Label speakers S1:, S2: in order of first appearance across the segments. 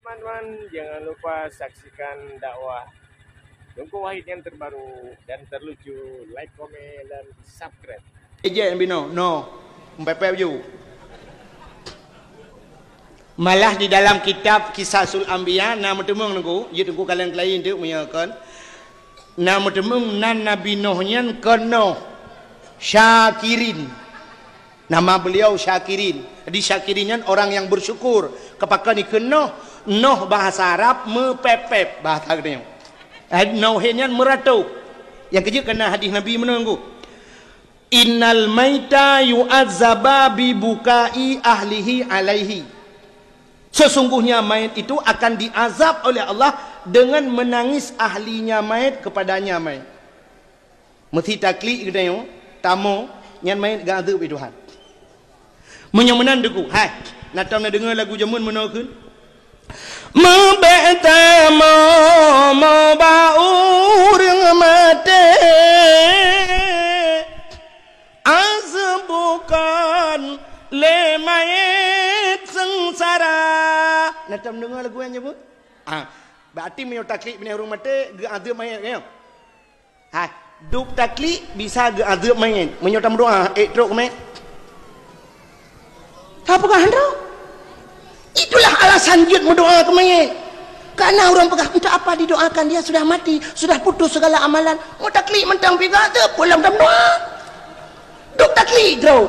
S1: Teman-teman, jangan lupa saksikan dakwah Tengku Wahid yang terbaru dan terlucu. Like, komen, dan subscribe.
S2: Ejen bino, no, Pepe you. Malah di dalam kitab Kisasul Anbiya, nama temung nunggu, ya tunggu kalian lain tu menyakan. Nama temung nan Nabi Nuh nyan kena Syakirin. Nama beliau Syakirin. Di Syakirin nyan orang yang bersyukur. Kepakai ni kena Nuh bahasa Arab mepepep bahasa dia. Nuhin nyan meratu. Yang kerja kena hadis Nabi menunggu. Innal maita yu'azzaba bi bukai ahlihi alaihi. Sesungguhnya mayat itu akan diazab oleh Allah dengan menangis ahlinya mayat kepadanya mayat. Mesti takli kita yo tamu nyan mayat gak ada Tuhan. Menyemenan deku. Hai, natam nak dengar lagu jamun menokun. Mabata mo baur mate azbukan le mayat sengsara. Natam dengar lagu yang nyebut? Berarti menyo taklid bini rumah mate ge azab mayat kan? Hai, duk taklid bisa ge azab mayat. Menyo tam doa truk mayat. Apakah anda? Itulah alasan jud mendoa ke mayat. Karena orang pegah untuk apa didoakan, dia sudah mati, sudah putus segala amalan. Mau taklid mentang piga tu pulang dalam doa. Duk taklid terus.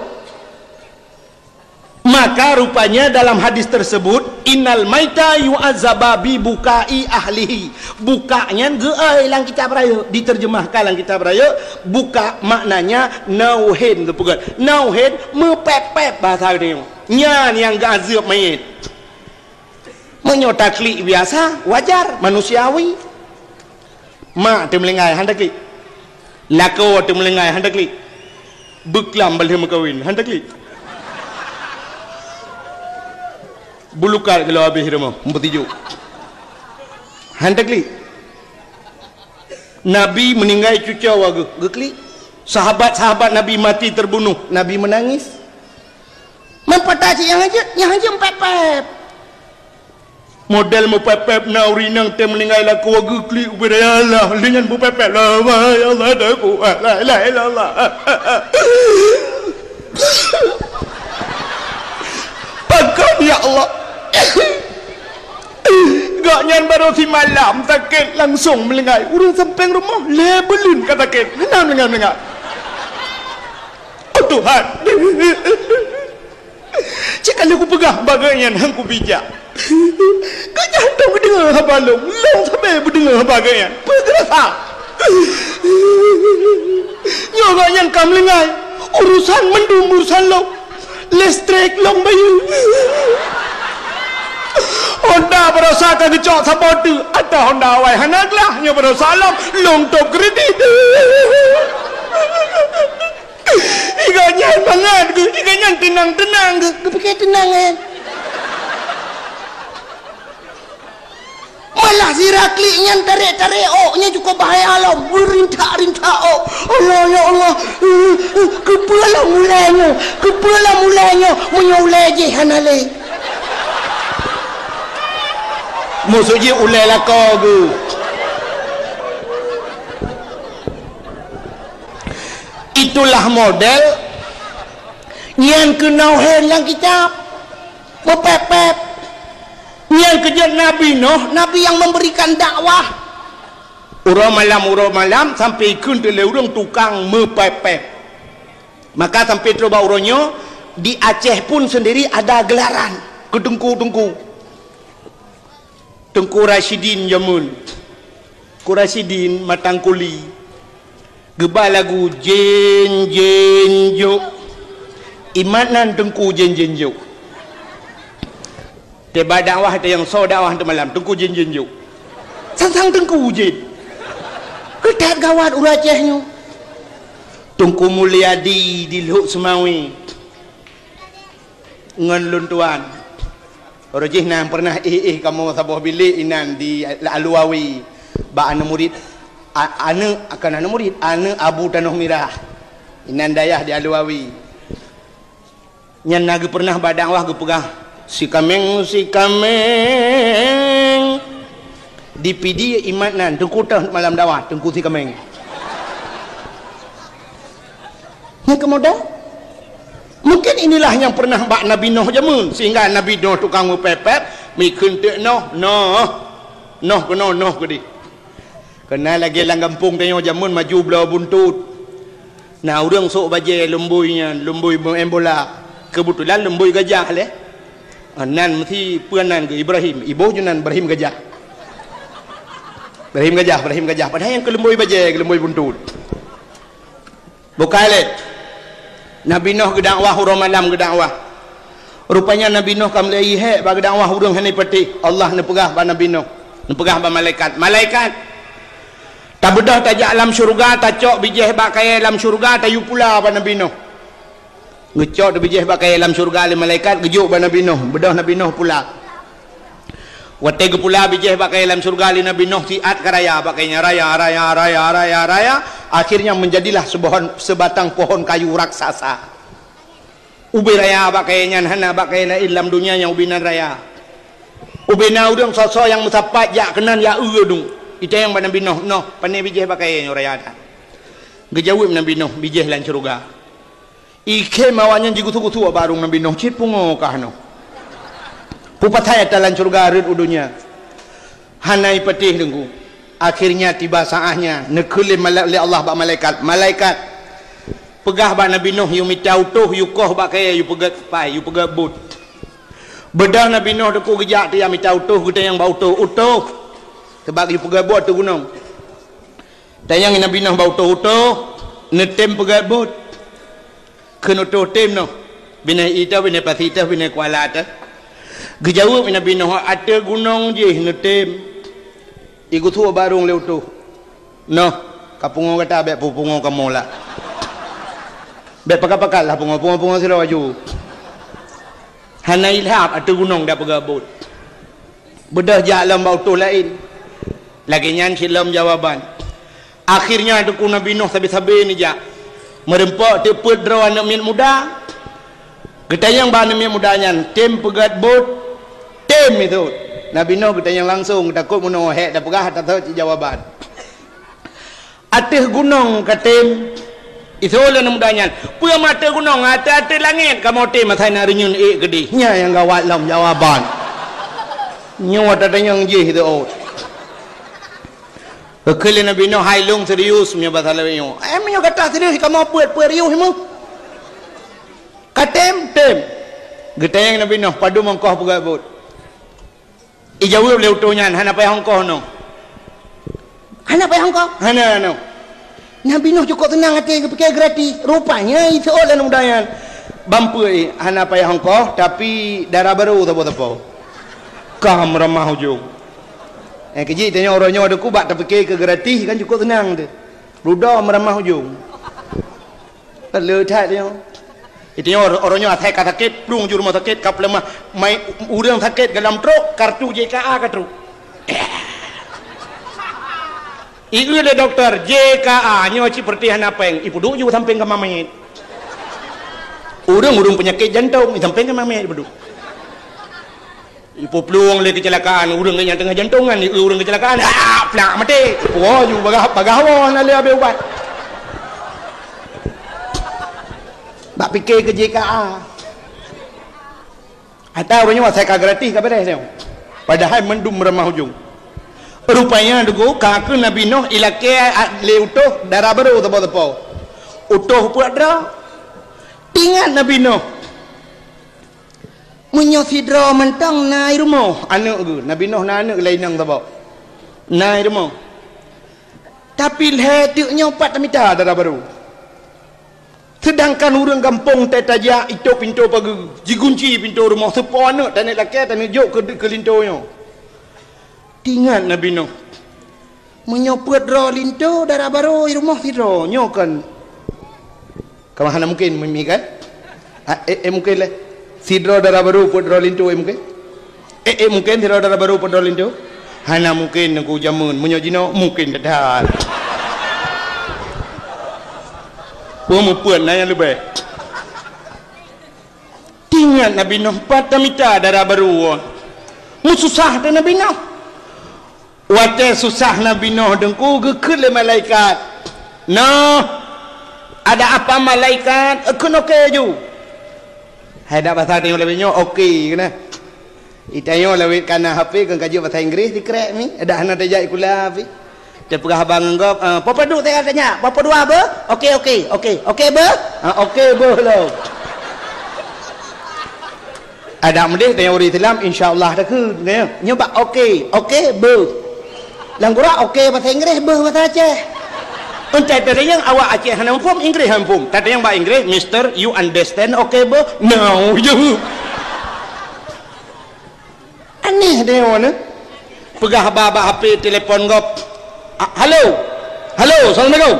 S2: Maka rupanya dalam hadis tersebut innal maita yu'azzaba bi bukai ahlihi. Bukanya geai lang kitab raya, diterjemahkan lang kitab raya. Buka maknanya nauhin tu pegat. Nauhin mepepep bahasa dia. Nyan yang gazab mayit. Menyotakli biasa, wajar, manusiawi. Mak temelengai handakli. Lako temelengai handakli. Beklam balih makawin handakli. Bulukar kalau habis rumah, empatiju. Handakli. Nabi meninggal cuca wagu, gekli. Sahabat-sahabat Nabi mati terbunuh, Nabi menangis. Mempatasi yang aja mepepep. Model mepepep nauri nang tem meninggal laku wagu kli ubaya Allah dengan mepepep la ya Allah daku la ilaha illallah. Pakam ya Allah. Gak nyan baru si malam sakit langsung melengai. Urang samping rumah lebelun kata sakit. Menang. Oh Tuhan. Cik kalau aku pegang bagaian aku bijak. Kau jantung dengar habalong. Long sampai berdengar bagaian. Bergerasa. Nyoga yang kam lengai. Urusan mendum urusan long. Listrik long bayu. Honda berosa ke gecok sabotu. Atau Honda awai hanaklah. Nyo berosa long top kredit. Iganya banget ke, iganya tenang ke, kepikir tenang kan. Malah si rakli nyan tarik oknya cukup bahaya lah, rintak oh. Allah ya Allah, kepala mulanya menyulai je hanale. Musuhnya ulai lah kau ke. Itulah model yang kenal helang kitab mepepep yang kejar Nabi Nuh, Nabi yang memberikan dakwah urang malam sampai ikun tele urang tukang mepepep. Maka sampai coba urangnya di Aceh pun sendiri ada gelaran ke Tengku Rashidin Jamun Rasidin Matangkuli gebal lagu jen jo imanan tengku jen jo teba dakwah ada yang so dakwah tu malam tengku jen jo sang tengku jen ketat gawat uracehnya tengku Mulyadi di Luk Semawi ngan luntuan rojih nan pernah kamu sabuh bilik inan di Aluawi ba ana murid ana murid ana Abu Tanuh Mirah inan dayah di Aluawi nyan naga pernah badakwah ge pegang si kameng DPD imat nan tengku tah malam dakwah tengku si kemeng. Ni kemudian mungkin inilah yang pernah bak Nabi Nuh jamun sehingga Nabi Nuh tukang mepepet mikun tek Noh ke di. Kena lagi lang kampung tengok jamun maju belah buntut. Nah orang sok baje lembuynya, lembui embola. Kebetulan lembui gajah leh. Nan mesti puanan ke Ibrahim, ibu junan Ibrahim gajah. Ibrahim gajah. Padahal yang ke lembui baje, ke lembui buntut. Bukan leh. Nabi Nuh ke dakwah hurung malam ke dakwah. Rupanya Nabi Nuh kam lei he bagi dakwah hurung hani peti. Allah ne pegah ba Nabi Nuh. Ne pegah ba malaikat. Tak bedah tak jak alam syurga, tak cok bijih bakai alam syurga, tak yu pula ba Nabi Nuh. Ngecok tu bijih bakai alam syurga le malaikat, gejuk ba Nabi Nuh, bedah Nabi Nuh pula. Wate ke pula bijih bakai alam syurga le Nabi Nuh tiat ke raya, bakainya raya. Akhirnya menjadilah sebatang pohon kayu raksasa. Ubi raya bakainya hana bakainya ilam dunia yang ubinan raya. Ubina udang sosok yang musapat jak kenan ya udung. Itu yang Nabi Nuh pandai bijih pakai raya dah. Gejawab Nabi Nuh bijih lan syurga. Ike mawanya jigu-gutu barung Nabi Nuh cit pungo kah no. Pupatai dalam syurga rid udunya. Hanai petih dengku. Akhirnya tiba saatnya nekulim oleh Allah ba malaikat. Malaikat pegah ba Nabi Nuh yu mitau tuh yu koh ba kaya yu pegat pai yu pegat but. Bedah Nabi Nuh deku gejak dia mitau tuh kita yang bau utuh. Sebab yu pegat but tu gunung. Tayang Nabi Nuh bau utuh netem pegat but. Kena utuh tem no. Bina ita bina pasita bina kuala ta. Gejawab Nabi Nuh ada gunung je netem. Iku tu barung leu tu. No, kapungo kata be pupungo kamu lah. Be pakal-pakal lah pungo sira waju. Hanai lap ada gunung dah pegabut. Bedah jalan bau tu lain. Lagi nyan silam jawaban. Akhirnya ada ku Nabi Nuh sabi-sabi ni jak. Merempak tepet draw anak mian muda. Getayang ba anak mian muda nyan tem pegat bot. Tem itu. Nabi Nuh bertanya langsung takut menunggu hek dah pegah tak tahu jawaban. Atas gunung katem itu oleh mudanya. Puya mata gunung atas langit kamu tem masai nak renyun gede. Nya yang gawat lam jawaban. Nyawa tadanya yang je itu out. Kekali Nabi Nuh hailung serius punya bahasa lainnya. Emangnya kata serius kamu puat riuh mu. Katem tem. Getayang Nabi Nuh padu mengkah pegabut. Ijawab leu tu nyan hana pai hongkoh no. Hana pai hongkoh? Hana no. Nabi Nuh cukup tenang hati pakai gratis. Rupanya itu oleh mudayan. Bampu hana pai hongkoh tapi darah baru tapo-tapo. Kam ramah hujung. Keji tanya orangnya ada kubak tak pakai ke gratis kan cukup tenang tu. Ruda meramah hujung. Letak dia. Itu orangnya atai kata sakit, plung juru rumah sakit, kap lemah, mai urang sakit dalam truk, kartu JKA ke truk. Iku ada doktor JKA, nyawa seperti hanapeng, ibu duk juga samping ke mamanya. Urang penyakit jantung, samping ke mamanya ibu duk. Ibu plung le kecelakaan, urang yang tengah jantungan, urang kecelakaan, plak mati. Wah, juga bagawan le abe ubat. Bak fikir ke JKA. Atau orangnya saya gratis ke beres dia. Padahal mendum ramah hujung. Rupanya dugu kakak Nabi Nuh ilake le utuh darah baru tepo-tepo. Utuh puat dah. Tingat Nabi Nuh. Munyo sidra mentang nai rumah anak ke. Nabi Nuh na anak lain nang tepo. Nai rumah. Tapi letuknya 4 meter darah baru. Sedangkan orang kampung tetajak itu pintu pagi digunci pintu rumah sepo anak tanah laki tanah jok ke lintonya. Tingat Nabi Nuh. Menyopet ro linto darah baru rumah sidro nyokan. Kamu hana mungkin mimi kan? Mungkin lah. Sidro darah baru put ro linto mungkin. Mungkin sidro darah baru put ro linto. Hana mungkin aku jamun menyojino mungkin dah. Puan nanya lebih. Tingat Nabi Nuh 4 meter darah baru. Mususah tu Nabi Nuh. Wate susah Nabi Nuh dengku gekut le malaikat. No, ada apa malaikat? Ekun okey ju. Hai dak bahasa tengok lebih nyo okey kena. Itayo lewit kana HP kan kaji bahasa Inggeris dikrek ni. Ada hana dajak kula fi. Dia perah abang ngop, papa duk saya tanya, papa dua apa? Okey okey okey. Okey ba? Okey ba lo. Ada mendih tanya orang Islam insya-Allah dah ke nyoba okey okey ba. Lang gura okey bahasa Inggeris ba bahasa Aceh. Entah ada yang awak Aceh hana faham Inggeris hana faham. Tak ada yang bahasa Inggeris, Mister you understand okey ba? No you. Aneh dia mana? Pegah abah HP telefon gop. Halo. Halo, Assalamualaikum.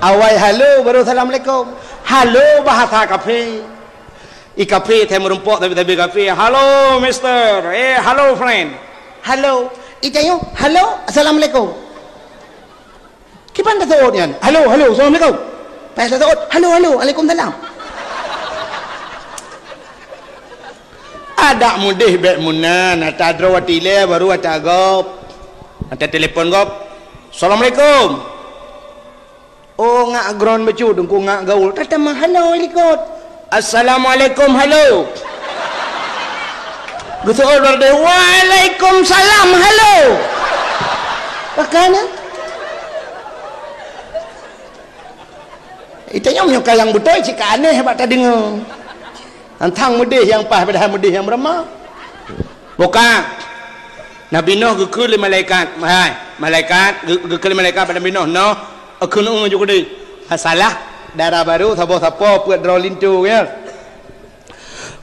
S2: Awai halo baru Assalamualaikum. Halo bahasa kafe. I kafe teh merumpok tapi kafe. Halo Mister. Hello friend. Halo. Itayo. Halo. Assalamualaikum. Kipan dah tahu nian? Halo. Assalamualaikum. Pas dah tahu. Halo. Waalaikumsalam. Ada mudih bek munan. Ata drawati le baru ata gop. Ata telefon gop. Assalamualaikum. Oh ngak ground becu dengku ngak gaul. Tata mah halo ikut. Assalamualaikum halo. Betul berde. Waalaikumsalam halo. Pakana? Itanya menyukai yang betul cik aneh hebat tadi dengar. Antang mudih yang pas pada mudih yang berama. Bukan. Nabi Nuh gekul malaikat. Hai, malaikat gekul malaikat pada Nabi Nuh. No, aku nak juga deh. Salah darah baru sabo puat draw lintu ya.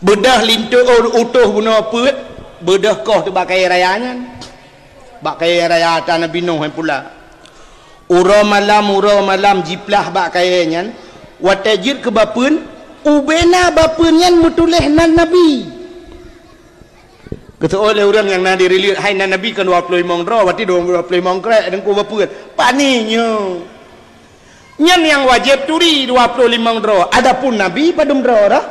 S2: Bedah lintu utuh guna puat. Bedah kau tu bakai rayanya. Bakai raya ta Nabi Nuh pula. Ura malam jiplah bakainya. Watajir ke bapun ubena bapun yang mutuleh nan Nabi. Kata oleh orang yang nak dirilis hai nan Nabi kan 25 ro berarti 25 krek dan ku bapun. Paninya. Nyan yang wajib turi 25 ro. Adapun Nabi padum ro dah.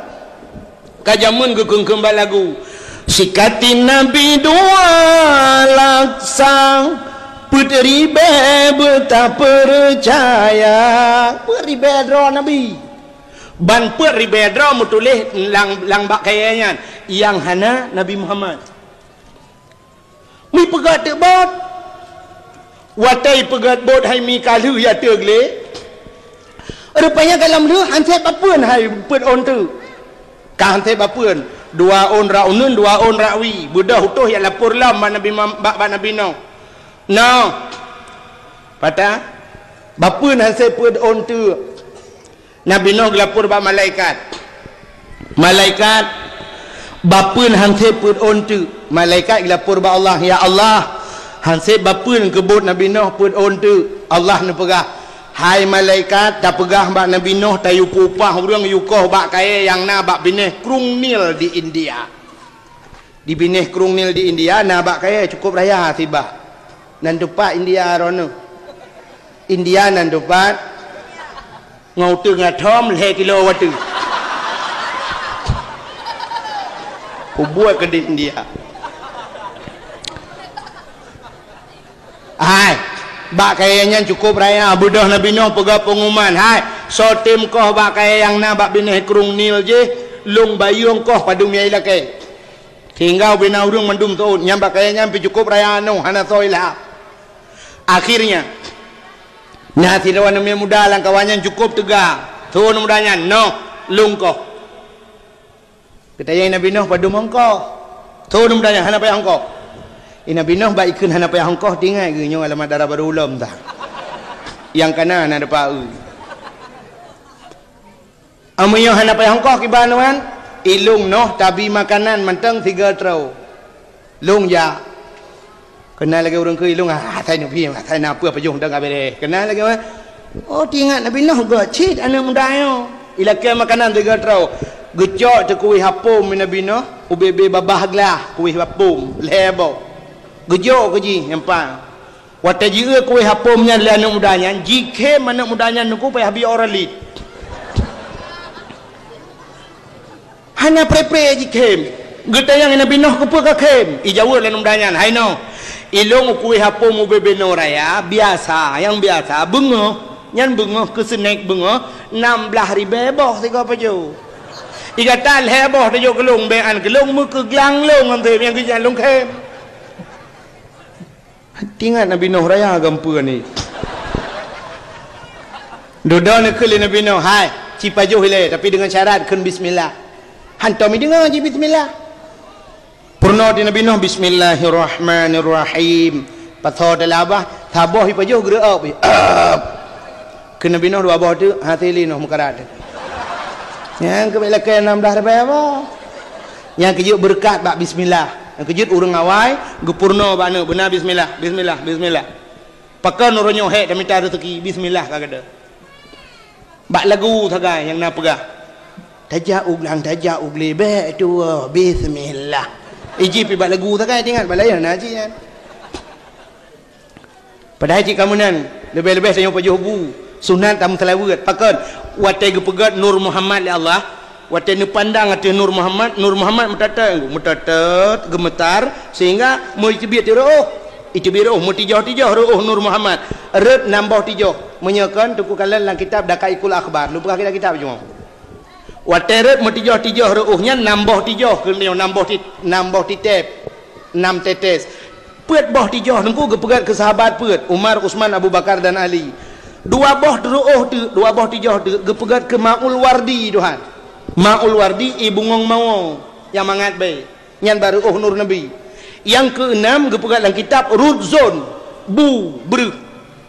S2: Kajamun gekung kembal lagu. Sikatin Nabi dua laksang putri betapa percaya putri bedro Nabi ban putri bedro mutulih lang bak kayanya yang hana Nabi Muhammad mi pegat bot watai pegat bot hai mi kalu ya tegle rupanya dalam lu hansep apun hai put on tu ka hansep apun dua on raunun dua on rawi budah utuh yang lapor lam Nabi Nabi no patah bapa nan saya pun on tu Nabi Nuh lapor ba malaikat bapa nan saya pun on tu malaikat lapor ba Allah ya Allah han saya bapa nan kebut Nabi Nuh pun on tu Allah nan pegah hai malaikat dah pegah ba Nabi Nuh tayu pupah urang yukoh ba kaya yang na ba bineh Krung Nil di India di bineh Krung Nil di India na ba kaya cukup raya tibah nan dupat India rono India nan dupat ngau tu ngathom le kilo watu buat ke di India hai bak kayanya cukup raya budah Nabi Nuh pegah pengumuman hai so tim koh bak kaya yang na bak bineh Krung Nil je lung bayung koh padum yai lake tinggal bina urung mendum tu nyambak kayanya pi cukup raya no hana soilah. Akhirnya nasi rawan namanya muda lang kawannya cukup tegak tu mudanya no lungkoh katanya Nabi Nuh padu mongkoh tu mudanya hana payah hongkoh Nabi Nuh baikun hana payah hongkoh tinggal ke nyong alamat darah baru ulam tak yang kanan ada pau amunyo hana payah hongkoh kibanuan ilung Nuh tabi makanan menteng 3 trau lung ya kenal lagi orang ke ilung saya nak pergi saya nak apa pejung dah kabeh kenal lagi oh tingat Nabi Nuh gocit anak muda yo ilakan makanan 3 trau gecok te kuih hapum Nabi Nuh ubebe babah glah kuih hapum lebo gejok keji empa wataji kuih hapumnya le anak mudanya jike anak mudanya nuku payah bi oralit hanya prepre jikem getayang Nabi Nuh kepa ka kem ijawa le mudanya hai no ilong kuih hapo mu bebeno raya biasa yang biasa bengoh nyan bengoh ke senek bengoh 16,000 boh tiga peju igatan heboh tu kelung bean kelung mu ke glang long am yang ke long kem tinggal Nabi Nuh raya gampur ni duduk ni ke Nabi Nuh hai cipajuh le tapi dengan syarat kun bismillah hantar mi dengar je bismillah purna di Nabi Nuh bismillahirrahmanirrahim patho dalabah taboh ipajuh gerak ke Nabi Nuh dua abah tu hati Nuh mukarat yang ke belakang 16 apa yang kejut berkat bak bismillah yang kejut urang awai gepurna bana benar bismillah bismillah bismillah pakai nuronyo hek dan minta rezeki bismillah kagada bak lagu tagai yang nak pegah tajauq lang tajauq lebe tu bismillah iji pi bak lagu tagai tinggal balayan haji kan pada haji kamu nan lebih-lebih saya pajuh bu sunat tam selawat pakai watai gepegat Nur Muhammad li Allah watai ni pandang ati Nur Muhammad metatat gemetar sehingga mau cebit itibiro mutijah-tijah ruh Nur Muhammad red nambah tijah menyakan tuku kalan dalam kitab Dakaikul Akhbar lupa kita kitab cuma watai red mutijah-tijah ruhnya nambah tijah kena nambah titep 6 tetes peut boh tijah nengku gepegat ke sahabat peut Umar Usman Abu Bakar dan Ali dua boh tijah tu gepegat ke Maul Wardi Tuhan Maul Wardi ibu ngong mawong yang mangat baik nyan baru Nur Nabi yang keenam gepegat dalam kitab Rudzon bu ber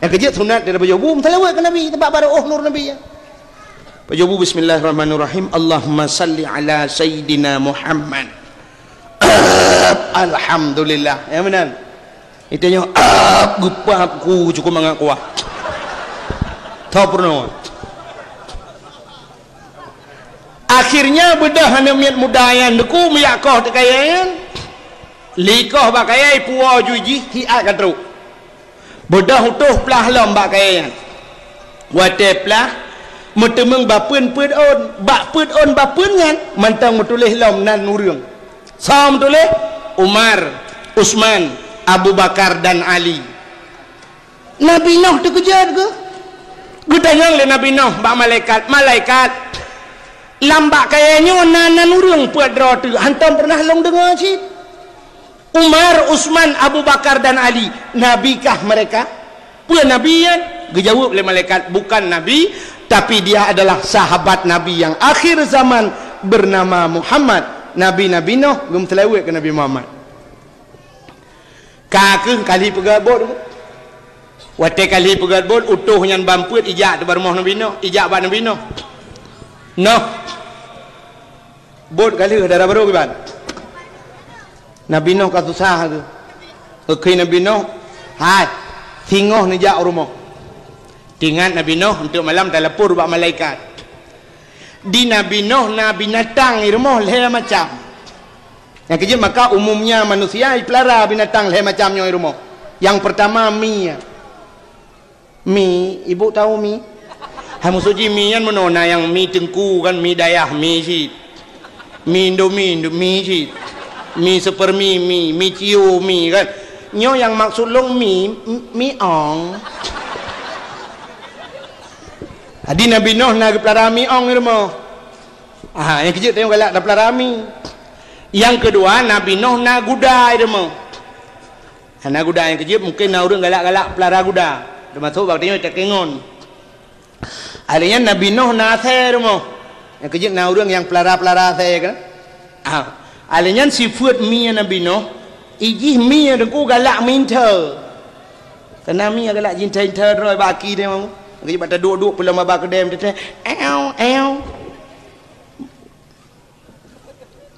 S2: yang kejut sunat dari bajubu selawat ke Nabi tempat baru Nur Nabi ya bajubu bismillahirrahmanirrahim Allahumma salli ala Sayyidina Muhammad alhamdulillah ya benar itu yang gupapku cukup mangat kuah tahu pernah akhirnya bedah hanya miat mudayan deku miyakoh tekayan likoh bakayai puwa juji hiat kadru bedah utuh pelah lom bakayan wate pelah metemeng bapun put on bak put on bapun kan mantang metulis lom nan nurung sam tulis Umar Usman Abu Bakar dan Ali Nabi Nuh terkejut ke gudanyang le Nabi Nuh bak malaikat lambak kayaknya nanan urang puat draw tu hantam pernah long dengar cik Umar Usman Abu Bakar dan Ali nabikah mereka puan Nabi kan dijawab oleh malaikat bukan Nabi tapi dia adalah sahabat Nabi yang akhir zaman bernama Muhammad Nabi Nuh belum selawat ke Nabi Muhammad kakek kali pegabot watai kali pegat bol utuh yang bamput ijak tu baru Nabi Nuh ijak bak Nabi Nuh Nuh bot kali darah baru ke ban Nabi Nuh kat susah tu okey Nabi Nuh hai tingoh ni jak rumah tinggal Nabi Nuh untuk malam telepur bak malaikat di Nabi Nuh Nabi binatang di rumah leh macam yang kerja maka umumnya manusia pelara binatang leh macamnya di rumah yang pertama mi ibu tahu mi hamu suji mi yang menona yang mi tengku kan mi dayah mi sit mi indomie mi sit mi supermi mi ciu mi kan nyo yang maksud long mi ong adi Nabi Nuh nak pelara mi ong di rumah yang kejut tengok galak dah pelara mi yang kedua Nabi Nuh nak gudai di rumah nak gudai yang kejut mungkin nak orang galak-galak pelara guda termasuk waktunya tak kengon alihnya Nabi Nuh nak saya rumah yang kejut nak orang yang pelara saya kan alihnya sifat mi Nabi Nuh ijih mi dengku galak minta karena mi galak cinta roy baki dia mau kejut pada duduk pelam abak kedem dia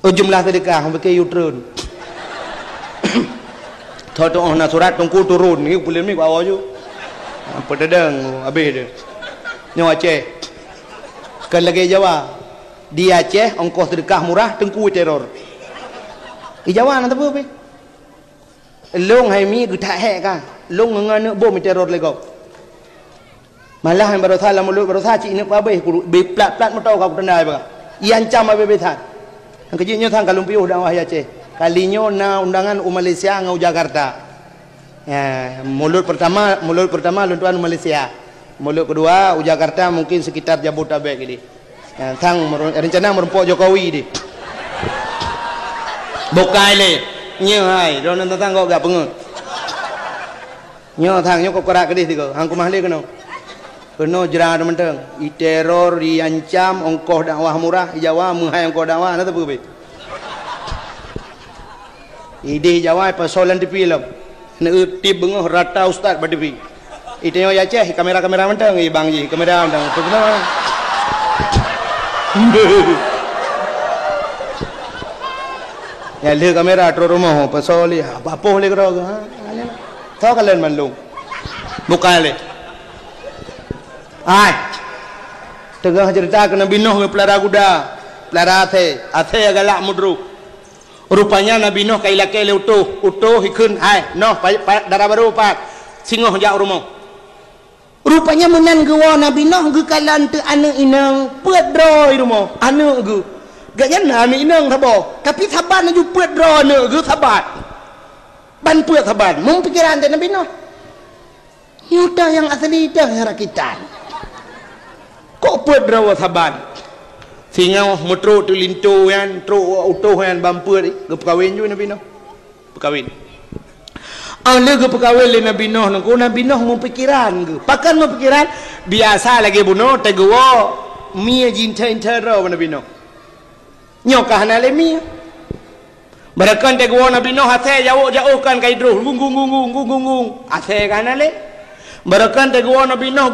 S2: jumlah sedekah pakai utron Toto nak surat tunggu turun ni bulan ni bawa je apa dedeng habis dia nyawa Aceh sekali lagi Jawa di Aceh ongkos sedekah murah tengku teror di Jawa nak apa pe long hai mi getak hek kan long ngan bom teror lego malah yang baru salah mulut baru saci ni apa be plat motor kau tendai ba ian cam abe betan yang kejinyo thang kalumpiuh dah wah Aceh kalinya na undangan Malaysia ngau Jakarta Mulut pertama luntuan Malaysia. Mulut kedua Jakarta mungkin sekitar Jabodetabek ini. Thang rencana merumpok Jokowi di. Bukai le. Nya hai, ron tentang kau gak pengut. Nya thang nya kau kerak kedih tiga. Hang kumah le kena. Kena jera menteng. I teror diancam ongkos dakwah murah di Jawa menghai ongkos dakwah na tu be. Ide Jawa persoalan TV lom. Na tip bengoh rata ustaz badipi. Ite yo ya ceh kamera menteng i bang ji kamera menteng. Tu kenapa? Ya le kamera tro rumah pasal apa le kro ha. Tho kalen man lung. Bukan le. Ai. Tengah cerita kena binoh pelara kuda. Pelara athe galak mudru. Rupanya Nabi Nuh kai lake le utuh hikun hai noh darah baru pak singoh jak rumah. Rupanya menan gewa Nabi Nuh ge kalan te ane inang pedro rumah ane ge gak jana ane inang thabo tapi saban aju pedro ane ge sabat ban pet saban mung pikiran te Nabi Nuh yuta yang asli dah rakitan kok pedro saban sehingga metro tu lintu kan tro utuh kan bumper ke perkahwin juga Nabi Nuh perkahwin le ke perkahwin le Nabi Nuh nangku Nabi Nuh mau pikiran ke pakan mau pikiran biasa lagi bunuh teguo mia jinta intero Nabi Nuh nyokah na le mia barakan teguo Nabi Nuh ate jauh kan kai dru gung ate kan le barakan teguo Nabi Nuh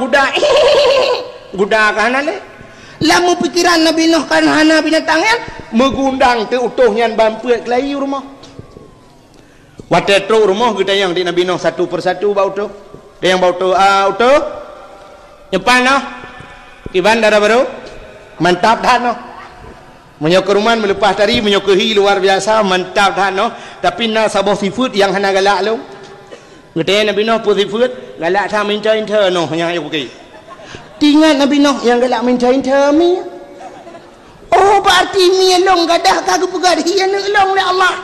S2: guda kan le lamu pikiran Nabi Nuh kan hana binatangnya megundang te utuhnya bampuat kelai rumah watetro rumah kita yang di Nabi Nuh satu persatu bau utuh dia yang bau utuh nyepan noh kiban darah baru mantap dah noh menyokeruman melepas tari menyokehi luar biasa mantap dah noh tapi na sabah seafood yang hana galak lu kita Nabi Nuh pun seafood galak tha minta inter noh yang ayo pergi tinggal Nabi Nuh yang galak mencain termi. Oh berarti mi long gadah kagak pegat hian long le Allah.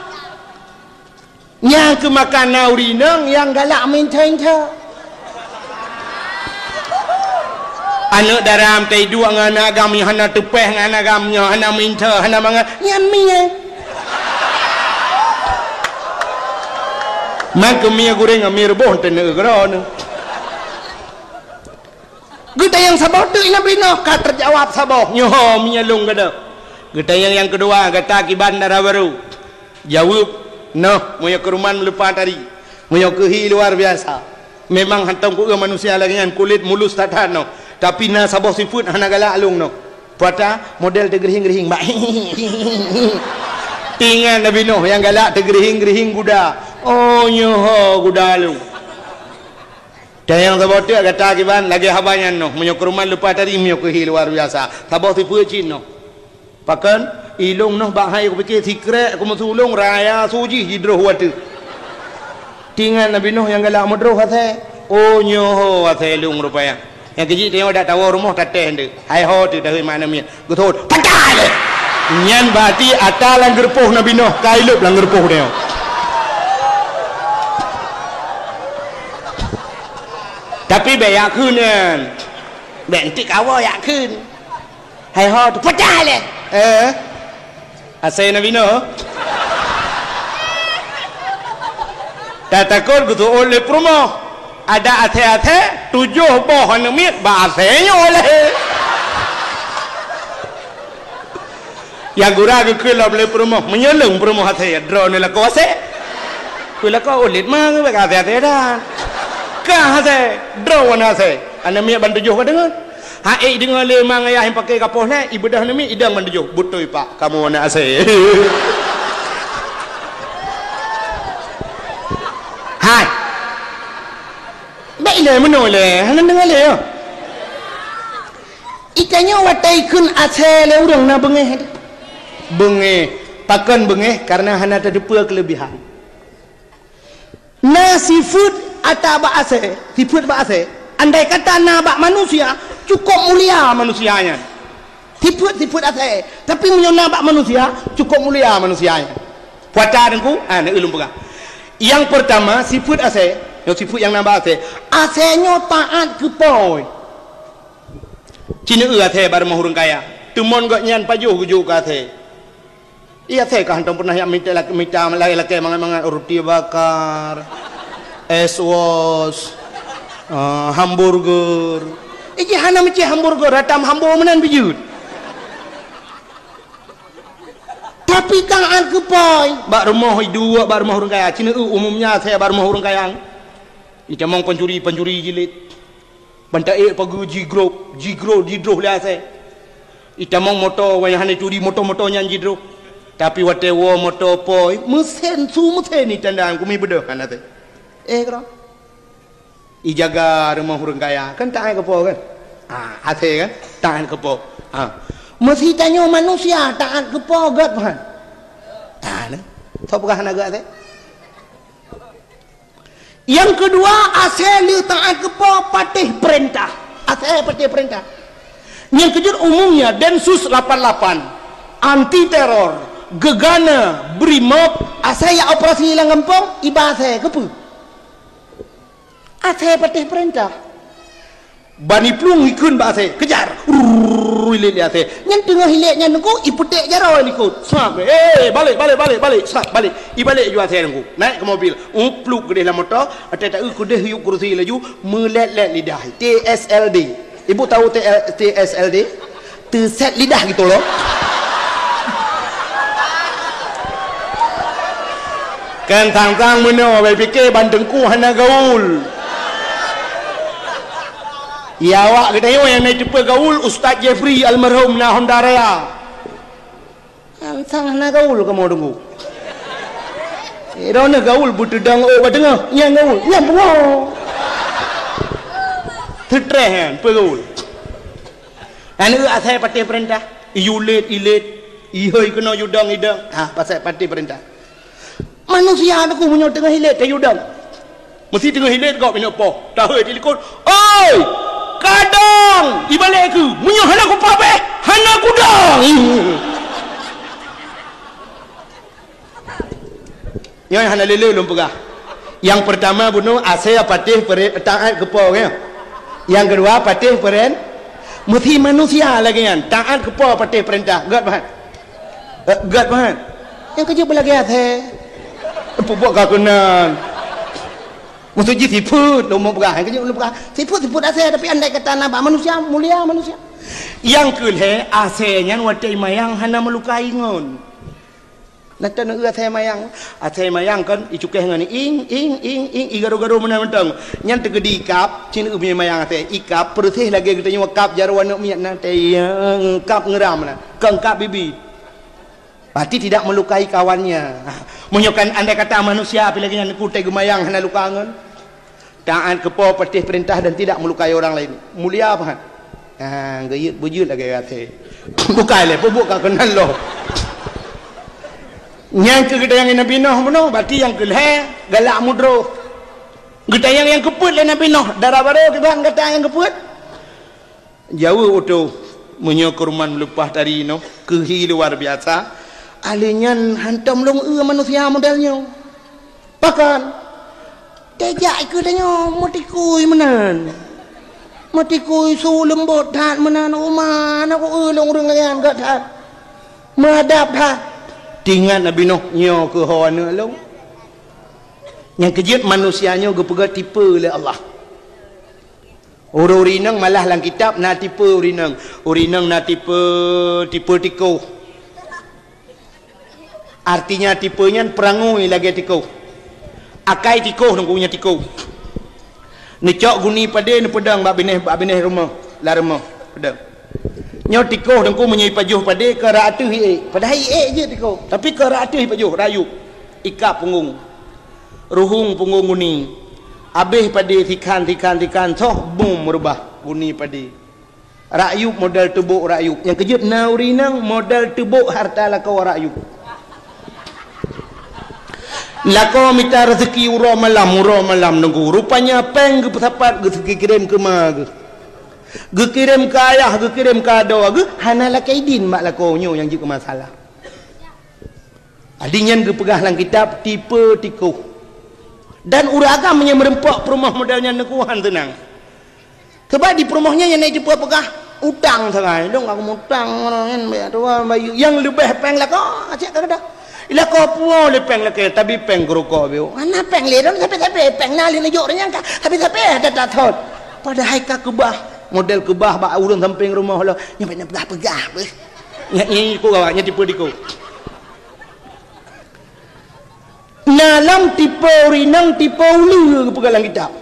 S2: Yang ke makan nauri nang yang galak mencain ter. Anak daram tai dua ngana agam hana tepeh ngana agamnya hana minta hana mangat nyan mi. Mak mi goreng mi rebon tene gron. Kita yang sabar tu Nabi Nuh kata terjawab sabar nyoh menyelung kada. Kita yang kedua kata kiban darah baru. Jawab noh moyo keruman melepas tadi. Moyo kehi luar biasa. Memang hantam ku manusia lagi yang kulit mulus tatan no. Tapi na sabar sifut hana galak alung no. Pada model tergerihing-gerihing mbak. Tinggal Nabi Nuh yang galak tergerihing-gerihing kuda. Oh nyoh kuda alung. Dan yang sebab tu kata kiban lagi habanya noh menyokeruman lupa tadi menyokehi luar biasa tabah tipu cin noh pakan ilung noh bahai aku fikir secret aku masulung raya suji hidroh watu tinggal Nabi Nuh yang galak modroh kata oh nyoh kata ilung rupanya yang kecil dia dah tahu rumah tateh hendak hai ho tu dari mana mi gutut pakai nyan berarti atalan gerpoh Nabi Nuh kailup lang gerpoh dia tapi bayak kunan bentik awak yak kun hai ho tu pecah le asai Nabi Nuh tak takut gitu oleh promo ada ate-ate 7 boh nemit ba asainya oleh ya gura ke kula boleh promo menyelung promo ate drone la ko ase kula ko olit mang ba ate-ate dah kah saya drone saya anda mi bantu juh ka dengar hai dengar le mang ayah yang pakai kapoh le ibu dah mi idang bantu juh betul pak kamu nak saya hai baik le meno le hang dengar le ikannya watai kun ase le urang na bengeh pakan bengeh karena hana terdepa kelebihan na seafood atau bahasa sifat bahasa andai kata nabak manusia cukup mulia manusianya sifat ase tapi nabak manusia cukup mulia manusianya puasa dengku ilmu pegang yang pertama sifat ase Yang sifat yang nambah ase. Asenyo taat ke poi. Cina ase bar mahurung kaya. Tumon gak nyan pajuh gujuk ase. Iya ase kah antum pernah yang minta laki mangan roti bakar, es was, hamburger. Iki hana meci hamburger ratam hamburger menan bijut. Tapi taat ke poi. Bak rumah dua bar mahurung kaya. Cina umumnya ase bar mahurung kaya. Ika mong pencuri jilid. Bantai pagu jigro lah saya. Ita mong moto wayahane curi moto nyan jidro. Tapi wate wo moto poi mesin ni tandaan kumi bedo kan ate. Kro. Ijaga rumah hurung kaya kan tahan kepo kan. Ate kan tahan kepo. Mesti tanya manusia tahan kepo gat kan. Nah, topkah naga ate. Yang kedua, asal taat kepada patih perintah. Asal patih perintah. Yang kedua umumnya Densus 88, anti teror, gegana, brimob, asal ya operasi hilang kampung, ibasai kepu. Asal patih perintah. Bani plung ikun basai, kejar. Hilit dia asal. Yang tengah hilitnya nunggu, iputek jarau ikut. Smart. Balik. Smart, balik. Ibalik juga asal nunggu. Naik ke mobil. Pluk ke dalam motor. Ada tak kudah hiup kursi laju. Melet-let lidah. TSLD. Ibu tahu TSLD? Terset lidah gitu loh. Kan tang-tang mana. Fikir bantengku hana gaul. Ya awak kita yang naik tipe gaul Ustaz Jeffrey almarhum na Honda Raya. Sang na gaul kamu tunggu. Rona gaul butuh dang badeng yang gaul yang bungo. Tertrehen pegaul. Anu asal parti perintah. Iulit ihoi kena yudang idang. Pasal parti perintah. Manusia aku punya tengah hilit ke yudang. Mesti tengah hilit kau punya apa? Tahu telefon. Oi! Kadang ibalik aku munyah hana ku pape hana ku dang yang hana lele belum pegah. Yang pertama bunuh asal patih taat kepo ya. Yang kedua patih peren mesti manusia lagi kan taat kepo patih perintah gat bahan yang kerja belagi asal pupuk kakunan. Maksudnya siput, lomo begah, kerja lomo begah. Siput asal tapi andai kata nama manusia mulia manusia. Yang kelih asalnya watai mayang hana melukai ngon. Nata nak asal mayang kan icukeh ngani ing igaro menang. Nyan tegedi ikap, cina punya mayang asal ikap persih lagi kita nyawa kap jarwan nak miat nanti yang kap ngeram na, kengkap bibi. Berarti tidak melukai kawannya. Menyokan andai kata manusia apabila yang kutai gemayang hana luka ngon. Taat kepo patih perintah dan tidak melukai orang lain. Mulia apa kan? Gayut bujut lagi kata. Bukai le, pubuk kau kenal lo. Yang kita yang Nabi Nuh benar, berarti yang kelih galak mudro. Kita yang keput le Nabi Nuh, darah baru kita kata yang keput. Jauh itu menyokurman melepah dari Nuh, kehi luar biasa. Alinyan hantam long manusia modelnya. Bahkan tejak ke tanya motikui menan. Motikui su lembut tat menan rumah aku long rengayan gat tat. Madap tat. Tingan Nabi Nuh nyo ke hawana long. Yang kejut manusianya gepegat tipe oleh Allah. Urinang malah lang kitab na tipe urinang. Urinang na tipe tiko. Artinya tipenya perangui lagi tiko. Akai tiko nunggunya tiko. Necok guni pada ni pedang bab bineh rumah, la rumah pedang. Nyo tiko nunggu menyai pajuh pada ke ratu hi. Pada hi je tiko. Tapi ke ratu hi pajuh rayu. Ikap punggung. Ruhung punggung guni. Habis pada tikan soh bum merubah guni pada. Rayup modal tubuk rayup. Yang kejut naurinang modal tubuk harta lakau rayup. Lako minta rezeki uro malam nunggu. Rupanya peng ke pesapat ke kirim ke mag. Ge kirim ke ayah, ge kirim ke ado. Ge hana lakaidin mak lakonyo yang juga masalah. Adinyan ge pegah lang kitab tipe tiko. Dan uragamnya merempak perumah modelnya nekuhan tenang. Sebab di perumahnya yang naik jeput pegah utang sangai. Dong aku utang yang lebih peng lah kau acak kada. Ila kau puo le peng lah ke tapi peng geroko biu. Ana peng le dong tapi peng nali najuk orang ka. Tapi ada datot. Pada hai ka kebah model kebah ba urang samping rumah lo nyampe pegah beh. Nyi ku gawanya tipe diku. Nalang tipe rinang tipe ulu ke pegalang kitab.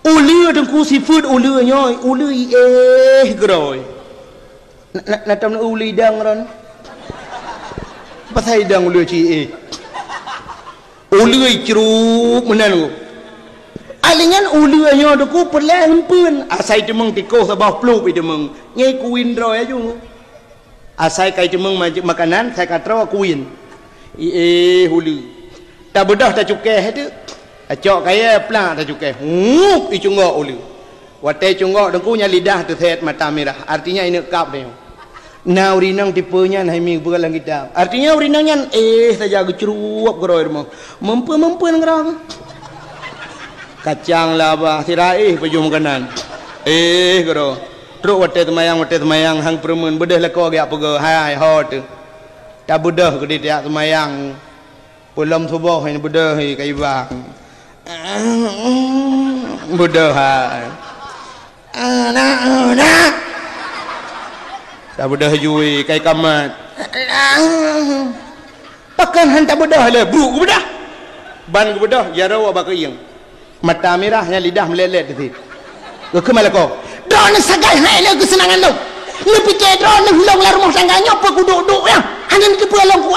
S2: Ulu dengku sifut ulu nyoy, ulu groy. Nak tam ulu dang ron. Pasal dang ulu ci ulu ceruk menan. Alingan ulu nyo dengku perlahan pun. Asai temeng tiko sabah pluk itu meng. Nyai kuin roy aja. Asai kai temeng makanan saya katra kuin. Hulu tak bedah tak cukai tu acok kaya pelak tak cukai cunggok hulu watai cunggok dengkunya lidah tu set mata merah artinya ini kap dia na urinang tipenya nah mi begalang kita artinya urinangnya saja gecurup geroy rumah mempu ngerang kacang laba sirai baju makanan gero teruk watai temayang hang permen bedah lah kau agak pega hai hot tak bedah ke dia semayang pulam subuh ini bedah kai bang bedah anak tak bedah jui kai kamat pakan hantar bedah le buruk bedah ban bedah jarau abak yang mata merahnya lidah melelet di situ ke malako don sagai hai le kesenangan lo lu pikir drone hilang lah rumah tangganya apa ku duduk ya hanya ke pulang ku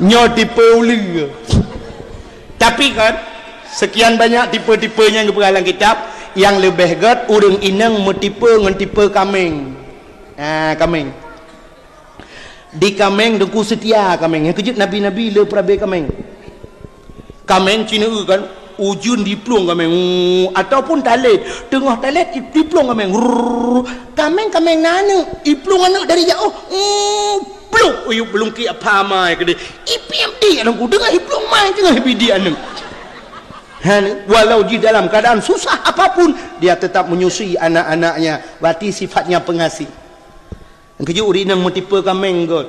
S2: nyo tipe uli tapi kan sekian banyak tipe-tipenya yang berhalang kitab yang lebih gat urang inang metipe ngan tipe kameng kameng di kameng dengku setia kameng yang kejut nabi-nabi le prabe kameng Cina kan ujun diplong kameng ataupun talet tengah talet diplong kameng kameng nana diplong anak dari jauh plong belum ki apa mai ke IPMD anak ku dengar diplong mai tengah BD anak walau di dalam keadaan susah apapun dia tetap menyusui anak-anaknya berarti sifatnya pengasih keju urinang mutipe kameng god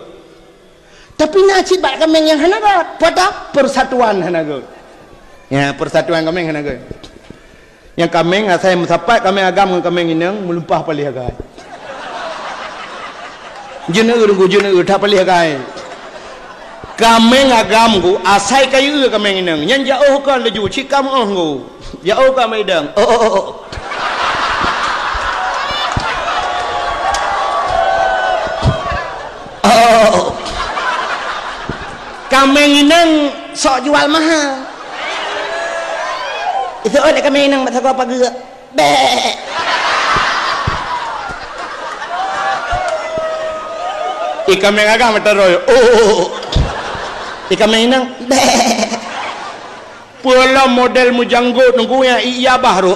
S2: tapi nasib bak kameng yang hanagat pada persatuan hanagat ya persatuan kameng hanagat yang kameng saya mensapat kameng agam kameng inang melumpah palih agai jeuna tak palih agai kameng agam ku asai kayu kameng inang yang jauh kan leju cikam ku jauh ka medang kameng inang sok jual mahal itu ada kami nang mata apa gerak be ikan mengaga mata roy ikan menang be pula model mujanggut nunggunya iya baru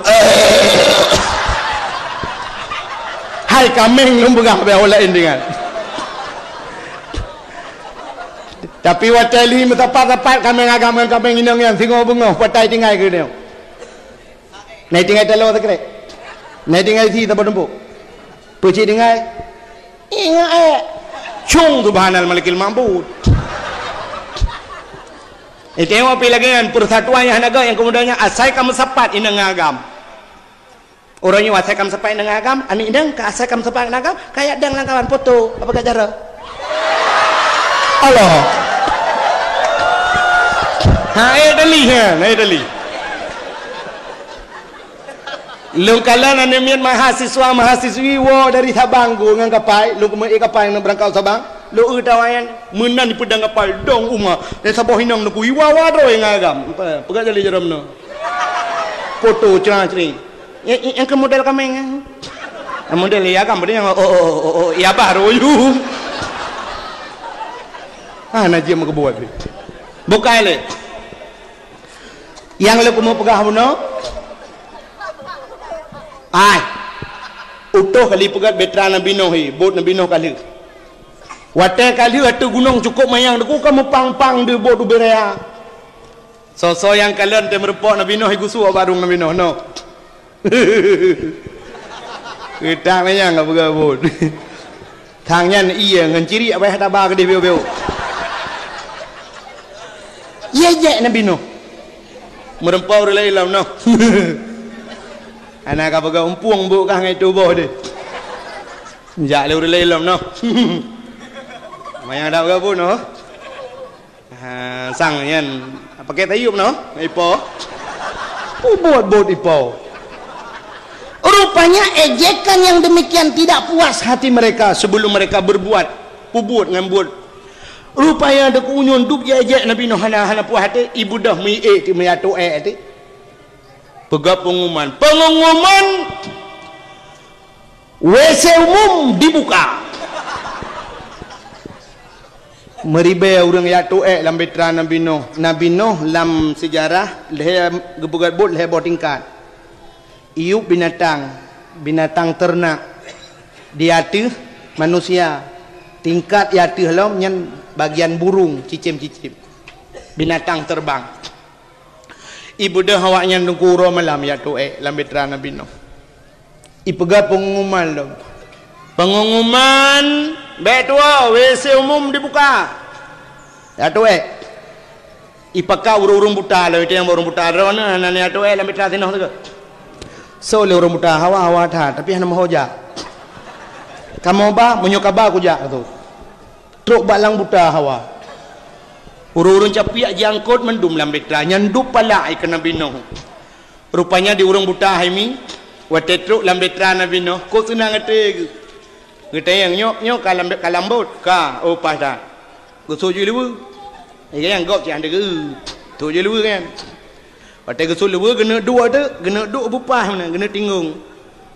S2: hai kameng lumbegah be olain dengan tapi watali metapat kameng agam kameng inang yang singo bungo patai tinggal ke dia naik tinggal telo tak kira naik tinggal si tak berdempuk percik tinggal ingat cung subhanal malikil mampu tengok pilih lagi kan persatuan yang naga yang kemudiannya asai kamu sepat inang agam orangnya asai kamu sepat inang agam ani indang ke asai kamu sepat inang agam kayak dang langkawan foto apa kat cara Allah dali lu kalan anemian mahasiswi wo dari Sabang go ngang kapai lu kemai kapai nang berangkau Sabang lu tawayan menan di pedang kapal dong uma dan sabah hinang nu iwawa do yang agam pegat jali jaramno foto ceri yang ke model kameng model ya agam dia ya baru yu najis mau kebuat bukai le yang lu mau pegah buno utuh kali pegat betra nabi Nuh bot nabi Nuh kali Watai kali atu gunung cukup mayang deku kamu pang-pang de bot berea. So yang kalian te merepok Nabi Nuh iku suwa barung Nabi Nuh no. Kita mayang enggak bergabut. Tangnya iya ngan ciri apa hada ba gede beu-beu. Iya je Nabi Nuh. Merempau relai lam no. Anak apa ga umpuang bu kah ngai tubuh de. Jak le relai lam no. Mayang dah berapa no? Sang nyen pakai tayub no? Ipo. Bot ipo. Rupanya ejekan yang demikian tidak puas hati mereka sebelum mereka berbuat pubut ngambut. Rupanya ada kunyon duk je ejek Nabi Nuh hana puas hati ibu dah mi ti meyato ti. Pegap pengumuman. WC umum dibuka. Meribe orang ya tuek dalam betera Nabi Nuh. Nabi Nuh dalam sejarah leher gebugat bot leher bot tingkat. Iup binatang ternak. Dia tu manusia. Tingkat ya tu halam nyen bagian burung cicim-cicim. Binatang terbang. Ibu dah awaknya nungkuro malam ya tuek dalam betera Nabi Nuh. Ipega pengumuman dong. Pengumuman betua WC umum dibuka. Ya tu ipaka urung buta lah itu yang urung buta ada mana nanya tu lambat rati noh tu. So le urung buta hawa tha tapi hana mahoja. Kamu ba menyokaba aku jak tu. Truk balang buta hawa. Urung capiak jangkut mendum lambat ra nyandup pala ikan Nabi Nuh. Rupanya di urung buta haimi wate truk lambat ra Nabi Nuh ko senang ate. Kita yang nyok kalambut ka pas dah. Ku soju lewu. Yang gop cak ndege. Soju lewu kan. Watai ku soju lewu kena dua tu, kena duk bupah mana, kena tinggung.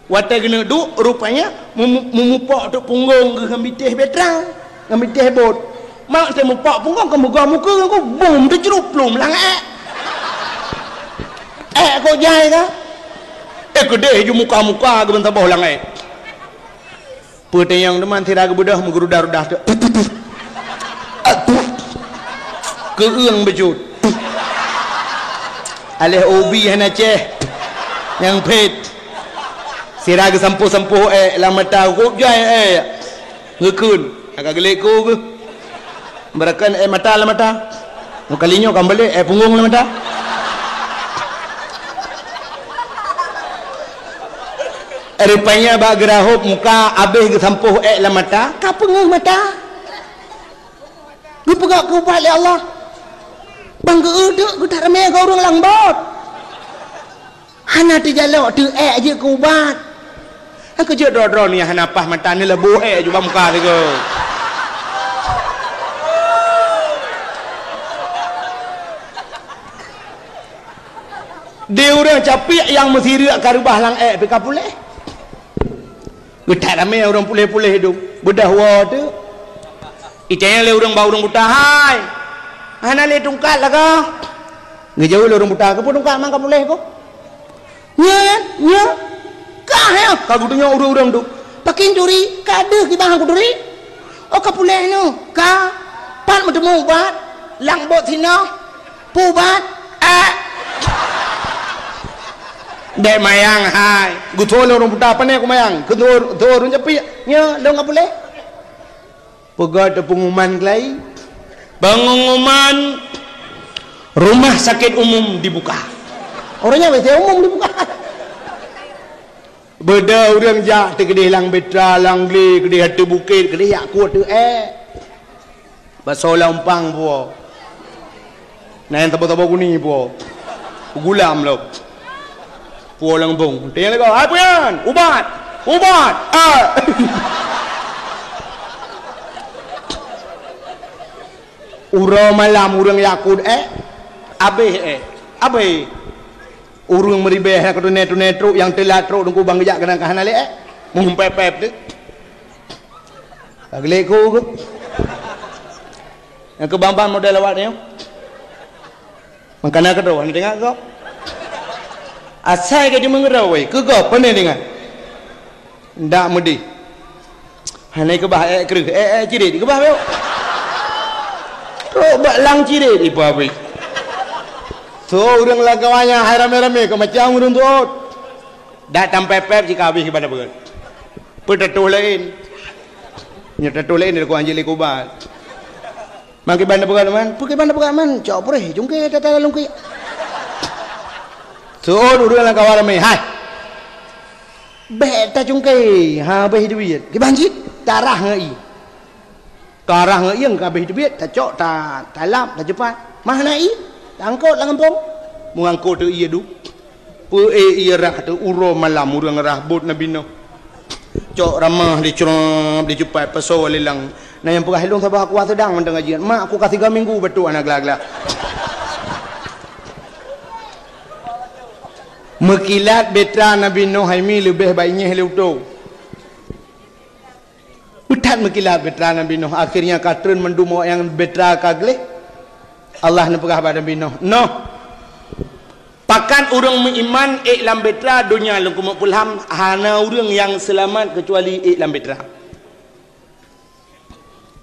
S2: Watai kena duk rupanya memupak tu punggung ke ngambitih betra, ngambitih bot. Mak saya mupak punggung ke muka aku bom tu cerup plum lang kau jai ka? Gede ju muka ke bentar bawah lang Putih yang teman tidak kebudah menggerudah-rudah tu. Keung bejut. Alih obi hana ceh yang pet. Sirag sampuh-sampuh lama tahu jai ngekun. Agak geleko ke. Berakan mata lah mata. Kalinya kembali punggung lah mata. Rupanya bak gerahuk muka habis ke sampuh lah mata ka pengeng mata gu pegak ku balik Allah bang ke uduk ku tak ramai kau orang langbot hana terjalok tu je ku ubat aku je dro ni hana pah mata ni lebu juga muka tu ke dia orang capik yang mesti riak karubah lang peka pulih getak ramai orang pulih-pulih hidup bedah wa tu itanya le orang bau orang buta hai hana le tungkat lah ka ngejauh le orang buta ke pun tungkat mang ka pulih ko nya ka he ka gudunya urang tu pakin duri ka ada ki bang duri oh ka pulih nu ka pat mutemu ubat lang bot sino pubat dek mayang hai guthol orang buta apa ni aku mayang ketur orang capi nya dong apa boleh pegat pengumuman kelai pengumuman rumah sakit umum dibuka orangnya WC umum dibuka beda orang jak tegede lang betra lang gli gede hati bukit gede yak kuat tu baso lampang po nain tabo-tabo kuning po gulam lo pulang bung dia lagi apa yan ubat urang malam urang yakut abe urang meribeh ke netru yang telat tro dengku bang gejak kena kahana le mumpepep tu agleko ke yang kebamban model awak ni makana kedua ni tengok kau asai ke dia mengerawai ke kau pandai dengan ndak mudi Hanai ke bah kereh cirit ke bah beo. Oh bak lang cirit ibu abi. So urang lagawanya hai rame-rame ke macam urang tu. Datang pepep jika habis ke pada berat. Petatuh lain. Nya tatuh lain dia ku anjili kubat. Mangki banda berat man. Pergi banda berat man. Cok pereh jungke tata lungki. So urang lagawanya rame. Hai. Beta jungke. Ha beh duit. Ki banjit. Darah ngai. Darah ngai yang kabeh duit tak cok tak lap tak cepat. Mah nai. Angkut lah kampung. Mengangkut tu iya du. Pu iya rah tu uro malam urang rah bot Nabi Nuh. Cok ramah di curang di cepat pasal lelang. Nah yang pegah hilung sabah aku sedang mendengar kajian. Mak aku kasih 3 minggu betul anak gelak-gelak. Mekilat betra Nabi Nuh haimi lebih baiknya helutau. Utat mekilat betra Nabi Nuh. Akhirnya katren mendum yang betra kagle. Allah nak pegah pada Nabi Nuh. Nuh. Pakan urang beriman iklam betra dunia lengkum pulham hana urang yang selamat kecuali iklam betra.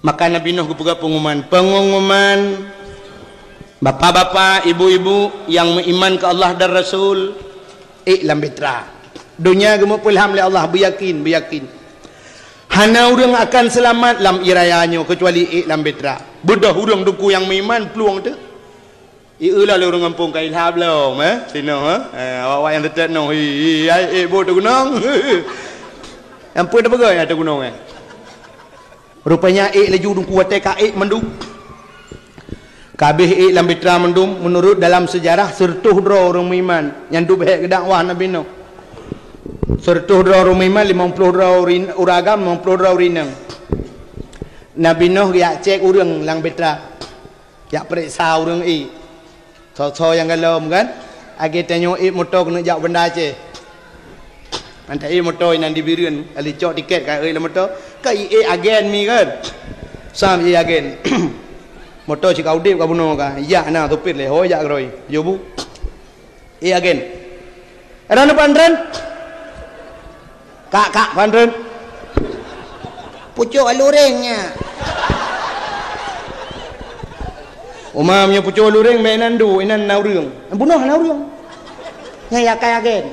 S2: Maka Nabi Nuh kepuga pengumuman bapa-bapa, ibu-ibu yang beriman ke Allah dan Rasul iklam betra. Dunia gemuk pulham oleh Allah beryakin. Hana urang akan selamat lam irayanya kecuali iklam betra. Budah urang duku yang beriman peluang tu. Iulah le urang kampung kai ilham lo, sino awak yang tetap no. Bo tu gunung. Ampun dah pegai ada gunung Rupanya laju duku wate ka mendum. Kabeh lam betra mendum menurut dalam sejarah sertuh dro urang beriman yang du behek dakwah Nabi Nuh. Sertuh dra rumiman 50 dra uragam 50 dra urinang. Nabi Nuh dia cek urang lang betra. Ya periksa urang so yang galom kan. Age tanyo motor kena jak benda ce. Antai motor nan dibireun ali cok tiket ka la motor. Ka agen mi kan. Sam agen. Motor cik audip ka buno ka. Ya na tupit le ho ya groi. Yo bu. Agen. Era nu pandren. Kak pandren. Pucuk alurengnya. Umamnya pucuk alureng mainan du inan nau reung. Bunuh nau reung. Ngaya kaya gen.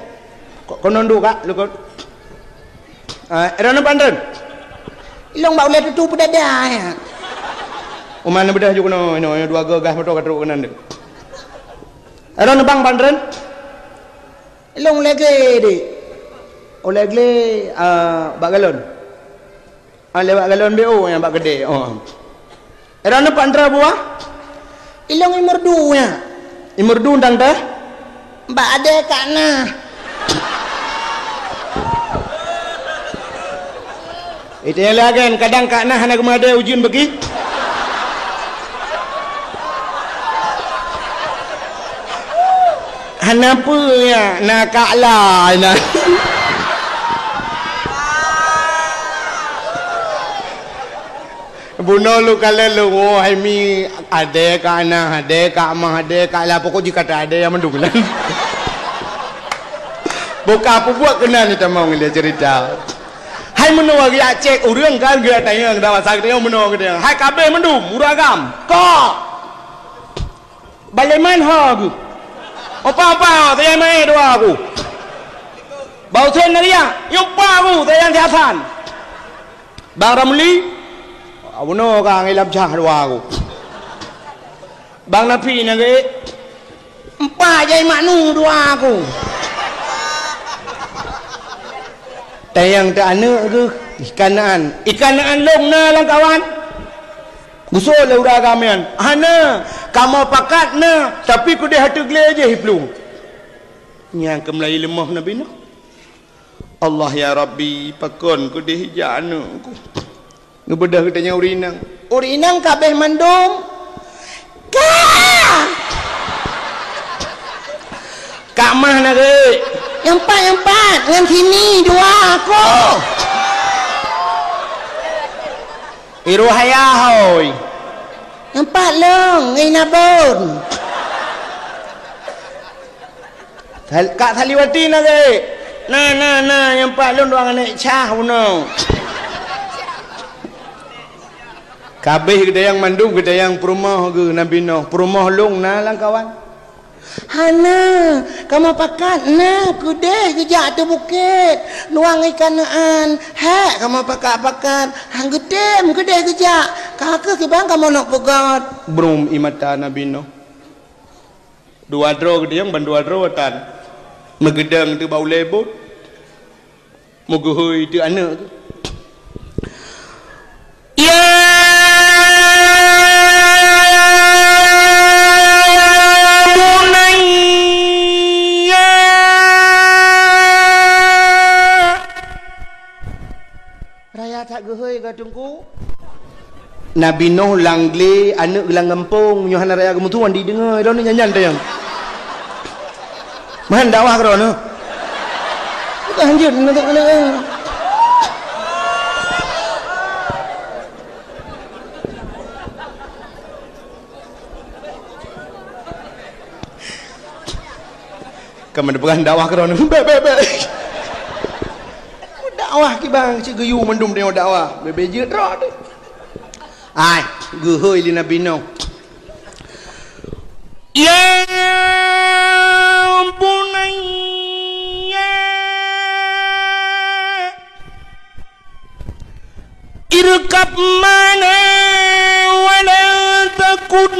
S2: Konon du kak lu kon. Era nu pandren. Ilong bau le tutu pedada ya. Umana bedah juga no dua gagas motor katruk kanan de. Era nu bang pandren. Ilong lege de. Oleh gle bak galon. Lewat galon BO yang bak gede. Era nu pandra buah. Ilong imerdu nya. Imerdu ndang dah. Mbak ade kana. Itu yang lagan kadang kana hana kemada ujian bagi. Kenapa ya nak kalah nak. Bunuh lu kalau lu hai mi ada kana ada kak mah ada kak lah pokok jika tak ada yang mendung lah. Buka apa buat kena ni tamang dia cerita. Hai menua dia cek urang kan dia tanya dah masa dia menua dia. Hai kabeh mendung muragam. Kok baleman ha aku. Apa saya mai doa aku. Bau sen dia, jumpa aku saya yang jasan. Bang Ramli Abuno ka ang ilab siya doa aku. Bang Napi nage empa jay manu doa aku. Tayang ta anu ke ikanaan long na lang kawan. Gusto le ura kamian. Hana kamu pakat na tapi ku dia hatu gle aja hiplung. Yang kemlai lemah Nabi Nuh. Allah ya Rabbi pakon ku dia hijanu ku. Ngebedah katanya urinang. Urinang kabeh mandum. Kak mah nage. Yang empat dengan sini dua aku. Iruhaya hoy. Yang empat long nginabon. Kak Saliwati nage. Nah yang empat long doang anak cah buno. Kabeh kita yang mandum kita yang perumah ke Nabi Nuh. Perumah long na lang kawan. Hana, kamu pakat na kudeh kejak tu bukit. Luang ikanaan. Hek kamu pakat. Hang gedem kudeh kejak. Kakak ke bang kamu nak pegat. Brum imata Nabi Nuh. Dua dro ke yang bandua dro tan. Megedang tu bau lebut. Muguhui tu anak tu. Ya Raya tak gehoy ka tungku. Nabi Nuh langle anak gelang ngempung Yohana raya kemutuan di dengar dah ni nyanyan tayang. Man dakwah krono. Bukan hanjut nak kena. Kamu bukan dakwah krono. Be. Dakwah ki bang si geyu mendum tengok dakwah. Bebe je rak tu. Ai, gehoy li Nabi Nuh. Ya bunayya irkab mana wa la takun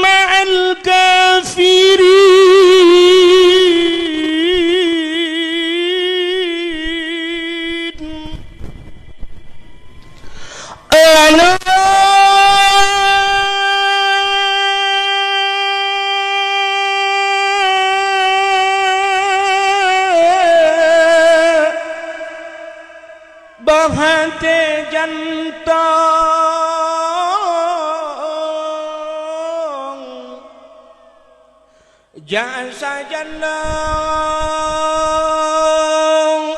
S2: ma'al kafirin. Bahate jantong jasa jandong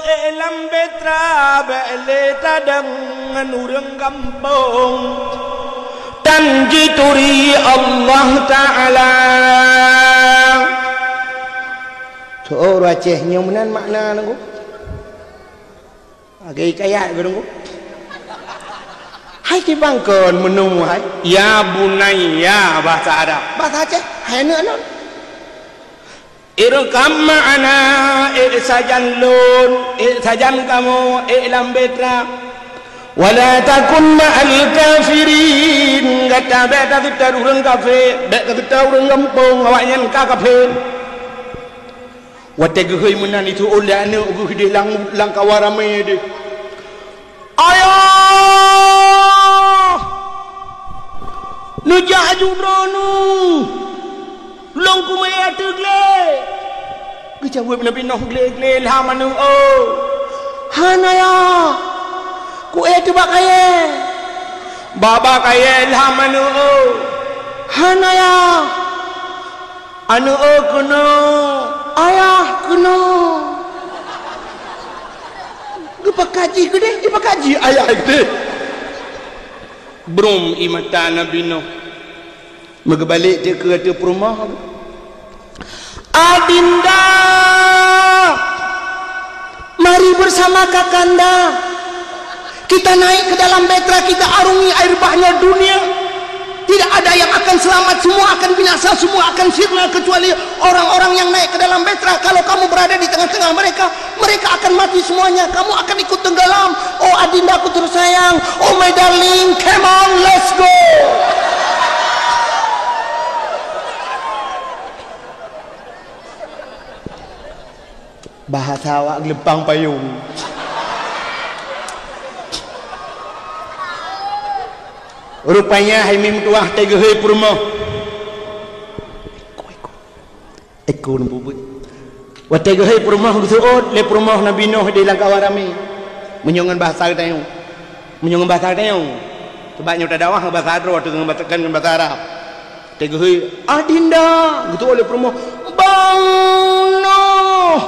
S2: elam betra bele tadang nureng kampung tanjituri Allah Ta'ala. So racehnya menan makna nunggu. Agak kaya berunggu. Hai ki bangkon menung hai. Ya bunayya bahasa Arab. Bahasa Aceh. Hai nak. Irkam ma'ana sajan lun sajan kamu ilam betra wala takun ma'al kafirin. Kata beta kita urang kafir, beta kita urang kampung awaknya ka kafir. Wate gehoy menan itu oleh anak ugu hidih lang kawarame de. Ayah nu jaju dronu long ku me ategle kejawab Nabi Nuh gle hamanu oh hanaya ku tu bakaye baba kaye hamanu oh hanaya anu oh kuno ayah kuno dipakaji gede dipakaji ayah gede brum imata Nabi Nuh megbalik dia ke tu rumah Adinda mari bersama kakanda kita naik ke dalam betra kita arungi air bahnya dunia. Tidak ada yang akan selamat, semua akan binasa, semua akan sirna kecuali orang-orang yang naik ke dalam betra. Kalau kamu berada di tengah-tengah mereka, mereka akan mati semuanya. Kamu akan ikut tenggelam. Oh adindaku tersayang, oh my darling, come on, let's go. Bahasa awak gelepang payung. Rupanya hai mim tuah tegehe purmo. Eko nembubut. Wa tegehe purmo gusuot le purmo Nabi Nuh di langkawarami. Menyongan bahasa tayung. Menyongan bahasa tayung. Sebabnya udah dakwah bahasa Arab atau dengan bahasa Arab. Tegehe adinda gitu oleh purmo. Bang Nuh.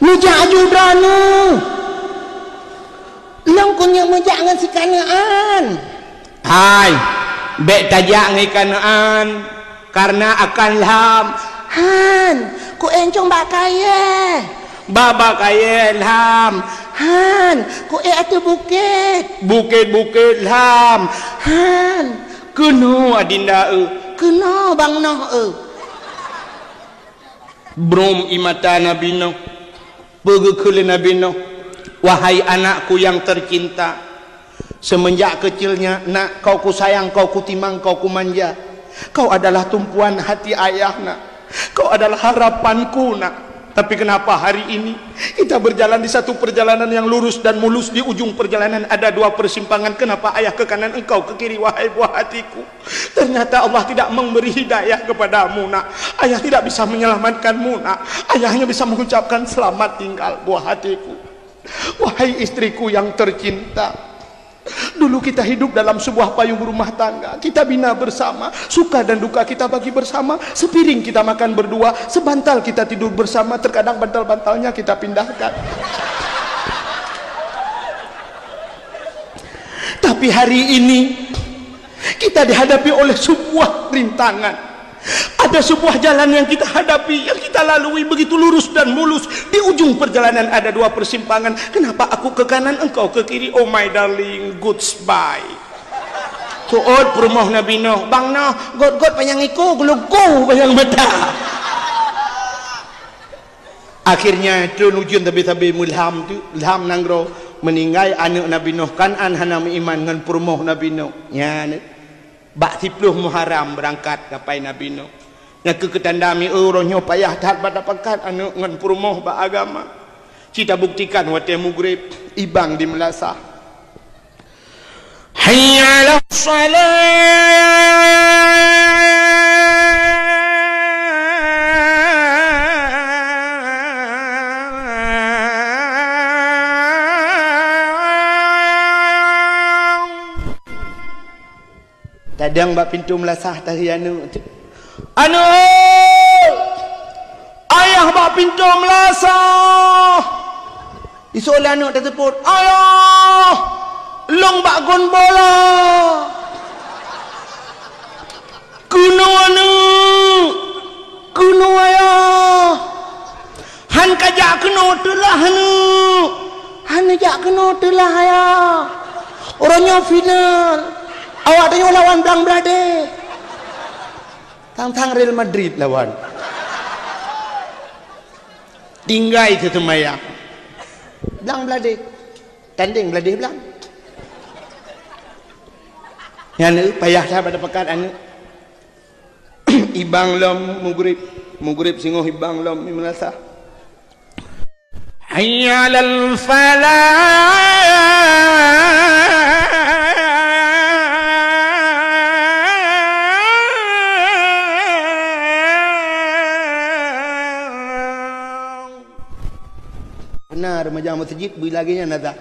S2: Nujaju dranu. Long kunyang menjangan si kanaan. Hai, bek tajak ngai kanaan karena akan lam. Han, ku encong bak kaya. Baba kaya lam. Han, ku ada bukit. Bukit-bukit lam. Han, kena adinda kena bang noh Brom imata Nabi Nuh. Pergi ke Nabi Nuh. Wahai anakku yang tercinta, semenjak kecilnya nak kau ku sayang, kau ku timang, kau ku manja. Kau adalah tumpuan hati ayah nak. Kau adalah harapanku nak. Tapi kenapa hari ini kita berjalan di satu perjalanan yang lurus dan mulus, di ujung perjalanan ada dua persimpangan. Kenapa ayah ke kanan, engkau ke kiri, wahai buah hatiku? Ternyata Allah tidak memberi hidayah kepadamu nak. Ayah tidak bisa menyelamatkanmu nak. Ayah hanya bisa mengucapkan selamat tinggal buah hatiku. Wahai istriku yang tercinta, dulu kita hidup dalam sebuah payung rumah tangga. Kita bina bersama, suka dan duka kita bagi bersama. Sepiring kita makan berdua, sebantal kita tidur bersama. Terkadang bantal-bantalnya kita pindahkan. Tapi hari ini kita dihadapi oleh sebuah rintangan. Ada sebuah jalan yang kita hadapi, yang kita lalui begitu lurus dan mulus. Di ujung perjalanan ada dua persimpangan. Kenapa aku ke kanan, engkau ke kiri? Oh my darling, goodbye. Tuot perumah Nabi Nuh. Bang Nuh, god payang iku, guluku payang mata. Akhirnya tu nujun tabi-tabi mulham tu, ilham nanggro meninggal anak Nabi Nuh kan hanam iman dengan perumah Nabi Nuh. Ya ni. Bak 10 Muharram berangkat kapai Nabi Nuh. Yang ketandami orangnya payah tahat pada pekat anu ngan perumah ba agama. Kita buktikan wate mugrib ibang di Melasah. Hayya 'alas salat. Kadang bak pintu Melasah tadi anu ayah bak pintu Melasah isul anu tersebut ayah long bak gon bola kuno ayah han kajak kuno telah han jak kuno telah ayah orangnya final. Awak tanya lawan Blang Brade. Tang-tang Real Madrid lawan. Tinggai itu temaya. Blang Brade. Tanding Brade Blang. Yang payah lah pada pekat anu. Ibang lom mugrib singoh ibang lom Melasah. Hayya 'alal falah. Remaja masjid bila lagi nya nada.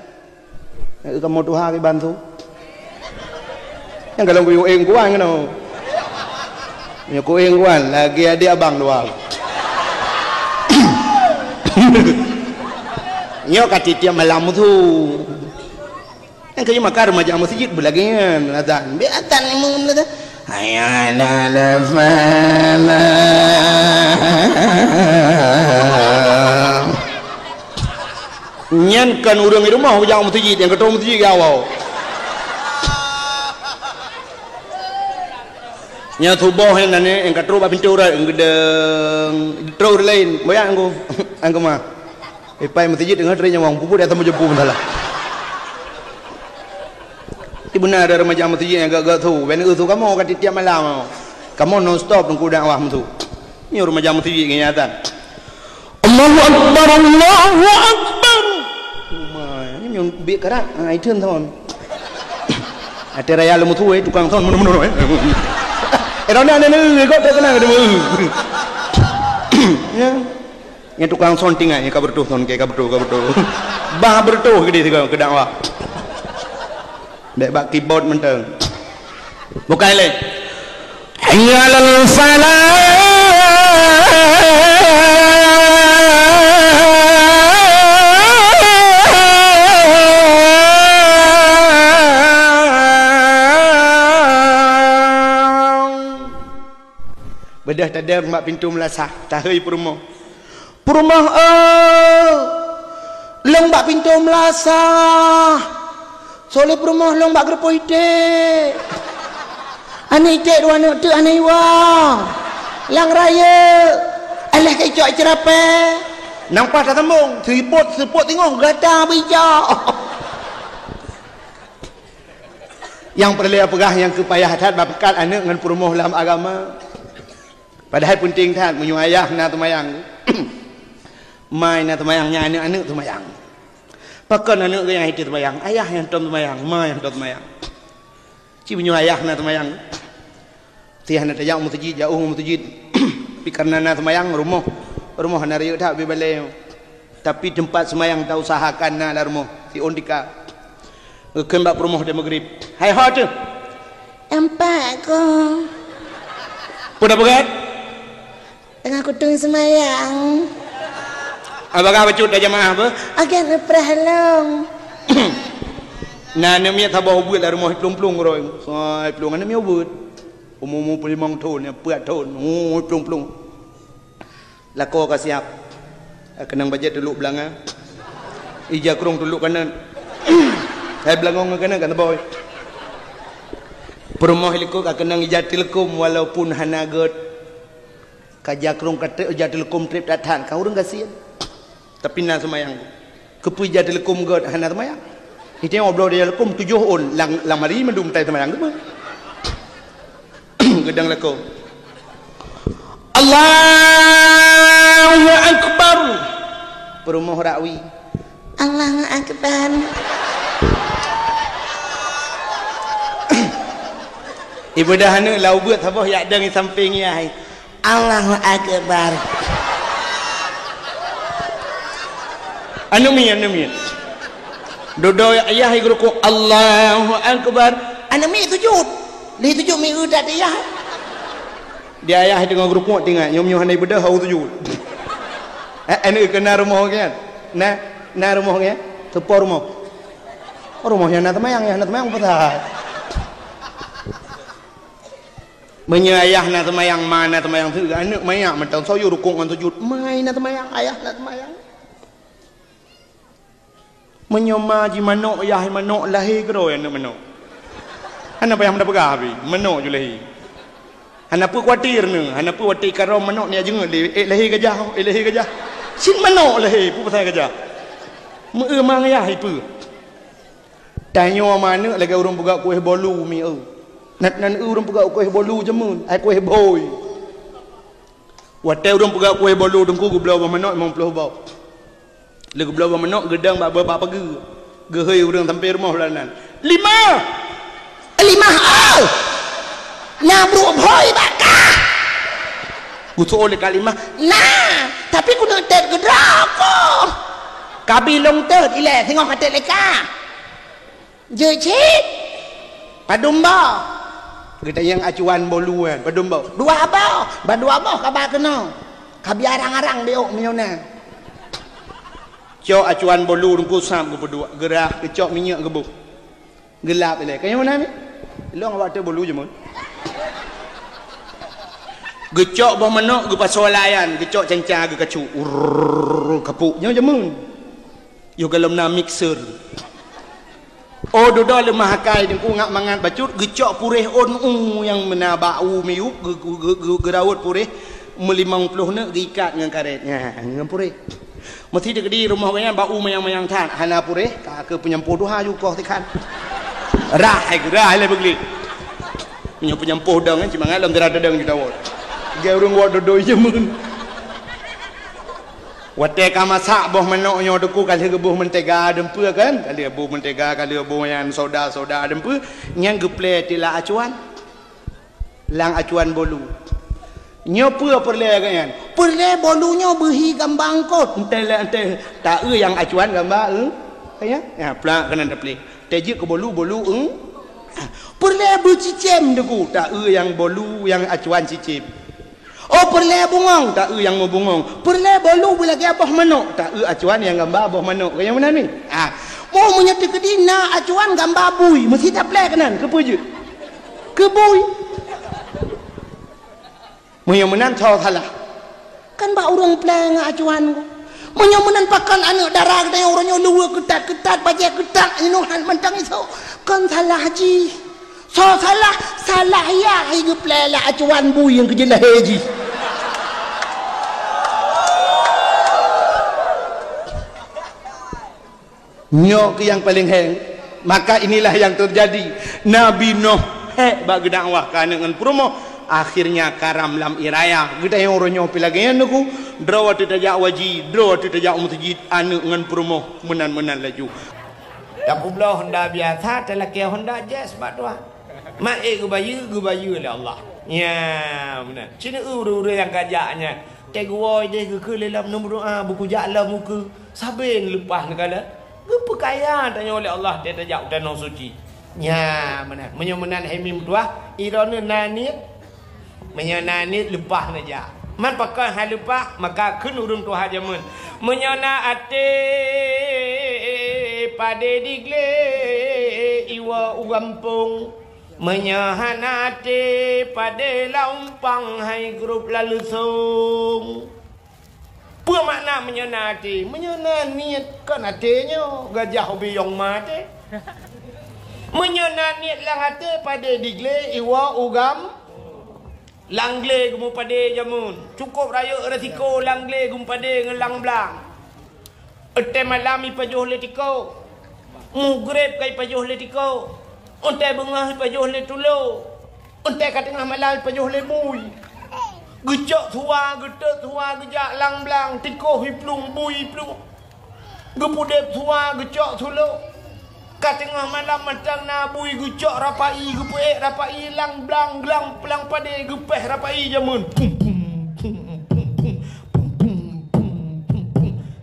S2: Kamu Tuhan ke bantu. Yang kalau ku eng kuan ngono. Ya ku eng kuan lagi ada abang doang. Nyo kati tiap malam tu. Yang kaya makar remaja masjid bila lagi nya nada. Beatan imam nada. Hayya 'alal falah. Nyan kan urang di rumah jangan masjid yang ketua masjid awal. Nya tubuh yang ketua pintu dah yang gedeng terus lain bayang aku mah. Ipai masjid dengan teri yang wang pupu dia tamu jepu bentar lah. Ibu nak ada remaja masjid yang gak tu, ben tu kamu kat tiap malam. Kamu non stop nunggu dakwah tu. Ni remaja masjid kenyataan. Allahu Akbar, Allahu Akbar. Yang biar kerak, itu thon. Ada raya lemu tu, tukang thon mana. Erana ni kau tak kenal dia. Yang tukang thon tinggal, yang kabar tu thon, kayak kabar tu. Bah bertuh ke dia ke dakwah. Dek bak keyboard menteng. Bukan leh. Hayya 'alal falah. Bedah tadi mak pintu Melasah, tahai perumah. long bak pintu melasa soleh perumah long bak gerpo ide ane ide dua anak tu ane iwa lang raya alah kecok cerape nampak tak tembung seput tengok gata bijak yang perlu pegah yang kepayah tat bakat anak dengan perumah dalam agama padahal penting tat menyuai ayah na tumayang mai na tumayangnya anak-anak tumayang pakan anak yang itu tumayang ayah yang tumayang mai yang tumayang ci menyuai ayah na tumayang tiah na tajak mutajid jauh mutajid karena na tumayang rumah na riuk tak bibalai tapi tempat semayang tak usahakan na la rumah si ondika kembak rumah di maghrib hai hot tu empat ko pada berat tengah kutung semayang abang bacut dah jemaah apa agen leprah long nah namanya tabah buat la rumah plung-plung roi soi plung ana miau buat umum pelimang tahun ya puat tahun plung-plung lako ka siap kenang bajet dulu belanga ija krong dulu kanan saya belangong kanan kan boy perumah liko ka kenang ija tilkum walaupun hanagot ka jakrong kata ija tilkum trip datan ka urang kasian tapi na semayang kepu ija tilkum god hana semayang itu ngobrol dia tilkum 7 on lang mari mendum tai semayang tu gedang lako Allahu Akbar perumah rakwi Allahu Akbar ibu dah hana lau buat sabah yak dang samping ya Allahu Akbar anu mi dodo ayah igruku Allahu Akbar anu mi sujud li sujud mi udat dia dia ayah dengan rukuk tengok nyom-nyom handai bedah hau sujud anu kena rumah kan na rumah kan tepor rumah yang nak temayang pasal menyayah nak temayang mana temayang tu anak mayang mentang soyo rukuk ngan sujud mai nak temayang ayah nak temayang menyoma ji manok ayah manok lahir kero anak manok anak payah mendapat gabi manok je lahir anak pu khawatir ni anak pu khawatir karo manok ni aja lahir gajah sin manok lahir pu pasal gajah mang ayah ipu tanya mana lagi orang buka kuih bolu mi nan orang buka kuih bolu jemun ai kuih boy watai orang buka kuih bolu dengku gublau manok 50 bau lagu belau manok gedang bab pagi gehoi orang sampai rumah lanan 5 nyabru boy bakah gutu oleh kalimah nah tapi ku nak tet gedrako kabi long tet ile tengok kata leka je cik padumba kita yang acuan bolu kan padumba dua abah kabar kena kabi arang-arang beok miona cok acuan bolu rungku sam ke berdua gerah kecok minyak gebuk gelap ile kaya mana ni long awak tu bolu je mun gecok bah manok ge pasolayan gecok canca ge kacu kapuk nya jemun yo dalam na mixer oh dodo lemah kai dengku ngak mangan bacut gecok purih on yang mena bau miuk gerawut purih 50 ne gikat dengan karetnya dengan purih mesti dekat di rumah banyak bau mayang-mayang tan hana purih ka ke penyempuh duha juga tikan rah le begli penyempuh dang cuma ngalam derada dang kita wot ge urang wot dodo jemun wate ka masak boh manok nyo deku kali gebuh mentega dempe kan kali gebuh mentega kali gebuh yang soda dempe nyang geple tila acuan lang acuan bolu nyopo perle kan perle bolunya behi gambang kot ente tak yang acuan gambar ya plak kena dapli teje ke bolu perle bercicem deku tak yang bolu yang acuan cicim oh perle bungong tak yang mau bungong perle bolu bila ke abah manok tak acuan yang gambar abah manok yang mana ni mau menyatu ke dina acuan gambar bui mesti tak plek kanan ke je ke bui yang menang tahu salah kan bak orang pleng acuan ku menyamunan pakan anak darah kita yang orangnya luar ketat baca ketat inuhan mentang itu kan salah haji so salah ya hidup lela acuan bu yang kejelah haji nyok yang paling heng maka inilah yang terjadi Nabi Nuh bagi dakwah dengan promo akhirnya karam lam iraya kita yang orangnya pilagayan aku draw tidak waji draw tidak masjid anu ngan promo menan laju
S1: aku belah Honda biasa telaki Honda Jazz batwa mak gubayu oleh Allah ya benar cina uru yang kajaknya cek gua je ke lelam nombor doa buku jala muka sabin lepas negala apa kaya tanya oleh Allah dia tajak danau suci ya benar menyomenan hemim tua irona nanit menyananit lepas naja man pakai hal lepas maka kun urung tu hajamun menyana ate pade digle iwa ugampung menyahana ate pade laumpang hai grup lalu sung apa makna menyana ate menyana niat kan atenya gajah biyong mate menyana niat lang ate pade digle iwa ugam langle gumu pade jamun cukup raya resiko langle gumu pade ngelang blang ete malami pajuh letiko mugreb kai pajuh letiko onte bengah pajuh letulo onte kat tengah malam pajuh lemui gejak tua getek tua gejak lang blang tiko hiplung bui plung gepudep tua gejak tulo kat tengah malam matang na bui gejak rapai gepuek rapai lang blang glang pelang pade gepeh rapai jamun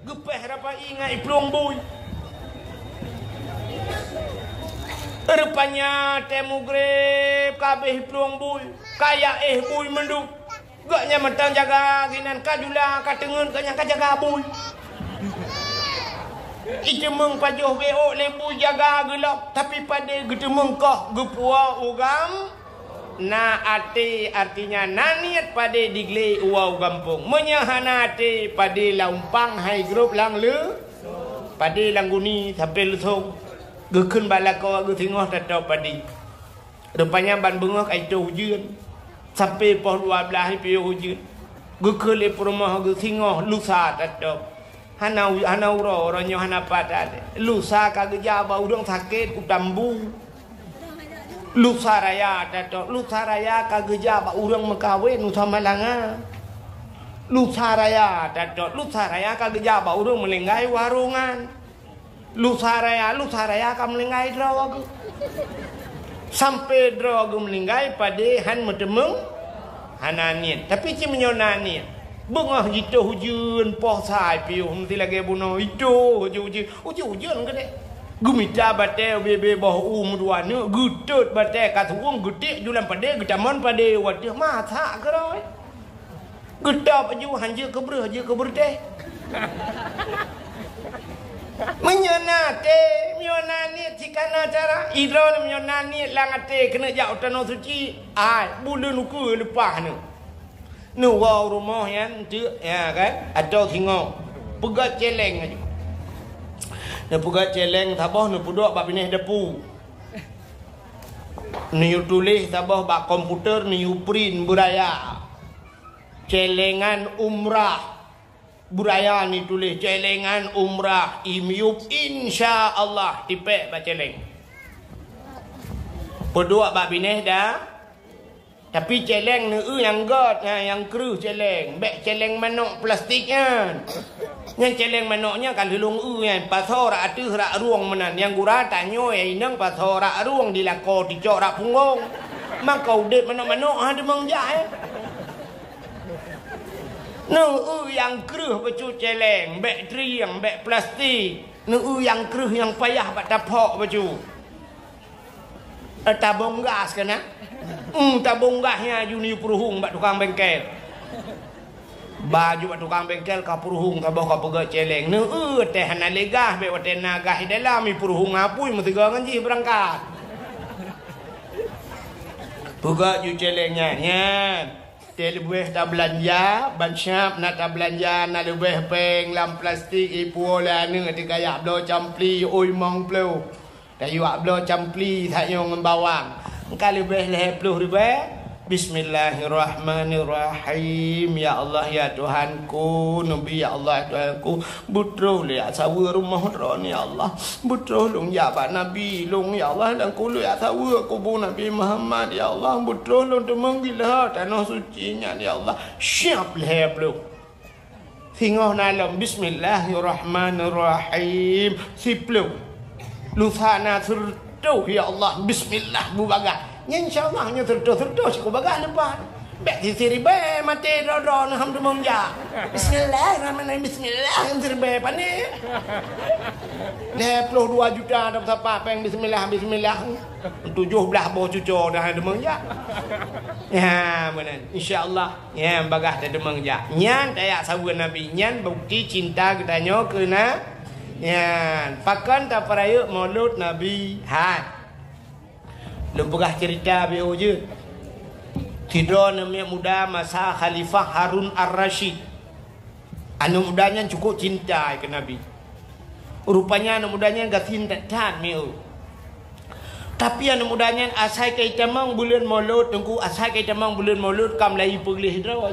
S1: gepeh rapai ngai plung bui rupanya temu grep kabeh plung bui kaya bui menduk gaknya matang jaga ginan kajula katengen kanya kajaga bui Icemeng pajuh beo lembu jaga gelap tapi pada gedemeng kah gepua ugam na ate artinya naniat pada digle uau gampung menyahana ate pada laumpang hai grup lang le pada langguni sampai lusong gekun balako ge tengah tatau padi rupanya ban bengok ai tu hujan sampai poh 12 pi hujan gekun le rumah ge tengah lusa tatau hanau ro ronyo hana patade lusa kagja ba udang sakit utambu lusa raya tato lusa raya kagja ba udang mekawin nu sama langa lusa raya tato lusa raya kagja ba udang melenggai warungan lusa raya ka melenggai draw sampai draw melenggai pade han medemeng hananian tapi ci menyonanian bengah gitu hujan poh sai piu nanti lagi bunuh itu hujan ke dek gumita bate bebe boh dua ni gutut bate katuang gede jualan pade getaman pade wadah mata keroi getap aju hanja kebreh je kebreh menyenate menyenani cikana cara idron menyenani langate kena jauh tanah suci bulan uku lepas ni nu wow rumah yang tu ya kan atau singo pegat celeng aja na pegat celeng tabah nu pudok bab ini depu ni tulis tabah bab komputer ni print buraya celengan umrah buraya ni tulis celengan umrah imiup insyaallah tipek bab celeng pudok bab ini dah tapi celeng ni yang god yang kru celeng bek celeng manok plastiknya yang celeng manoknya kan lulung yang pasor rak atuh rak ruang menan yang gura tanyo inang pasor rak ruang dilako dicok rak punggung maka udet manok-manok ada mengjah nu yang kru becu celeng bek triang bek plastik nu yang kru yang payah bak tapok becu tabung gas kena tabung gasnya juni peruhung bak tukang bengkel baju bak tukang bengkel ka peruhung ka ka pegat celeng ne teh hana legah be wate nagah dalam mi peruhung apui mesti gangan ji berangkat pegat ju celengnya nya Dia lebih tak belanja, bansyap nak tak belanja, nak lebih peng lam plastik ipu lah ni di kayak blo campli oi mong plo. Dah yuak blo campli tak yang membawang. Engkau lebih leh puluh ribu. Bismillahirrahmanirrahim. Ya Allah ya Tuhanku, Nabi ya Allah Tuhanku, butroh lihat sawa rumah ron ya Allah. Butroh long ya pak Nabi long ya Allah dan kulu ya sawa kubur Nabi Muhammad ya Allah. Butroh long temang gila tanah suci nya ya Allah. Siap leh belum. Singoh nalam Bismillahirrahmanirrahim. Siplu. Lusana surtuh ya Allah. Bismillah bubaga. InsyaAllah hanya terus aku bagai lepas. Bek siri be mati dodo ham demong ja. Bismillahirrahmanirrahim. Bismillah siri be pani. 22 juta dapat apa peng bismillah 17 boh cucu dah demong ja. Ya benar. InsyaAllah ya bagah dah demong ja. Nyan tayak sawa Nabi nyan bukti cinta katanya kena. Nyan pakan tak peraya maulud Nabi. Han. Lepegah cerita bio je. Tidur namanya muda masa Khalifah Harun Ar-Rashid. Anu mudanya cukup cinta ke Nabi. Rupanya anu mudanya gak cinta tan mio. Tapi anu mudanya asai kai tamang bulan Maulud tengku asai kai tamang bulan Maulud kam lai perlih draw.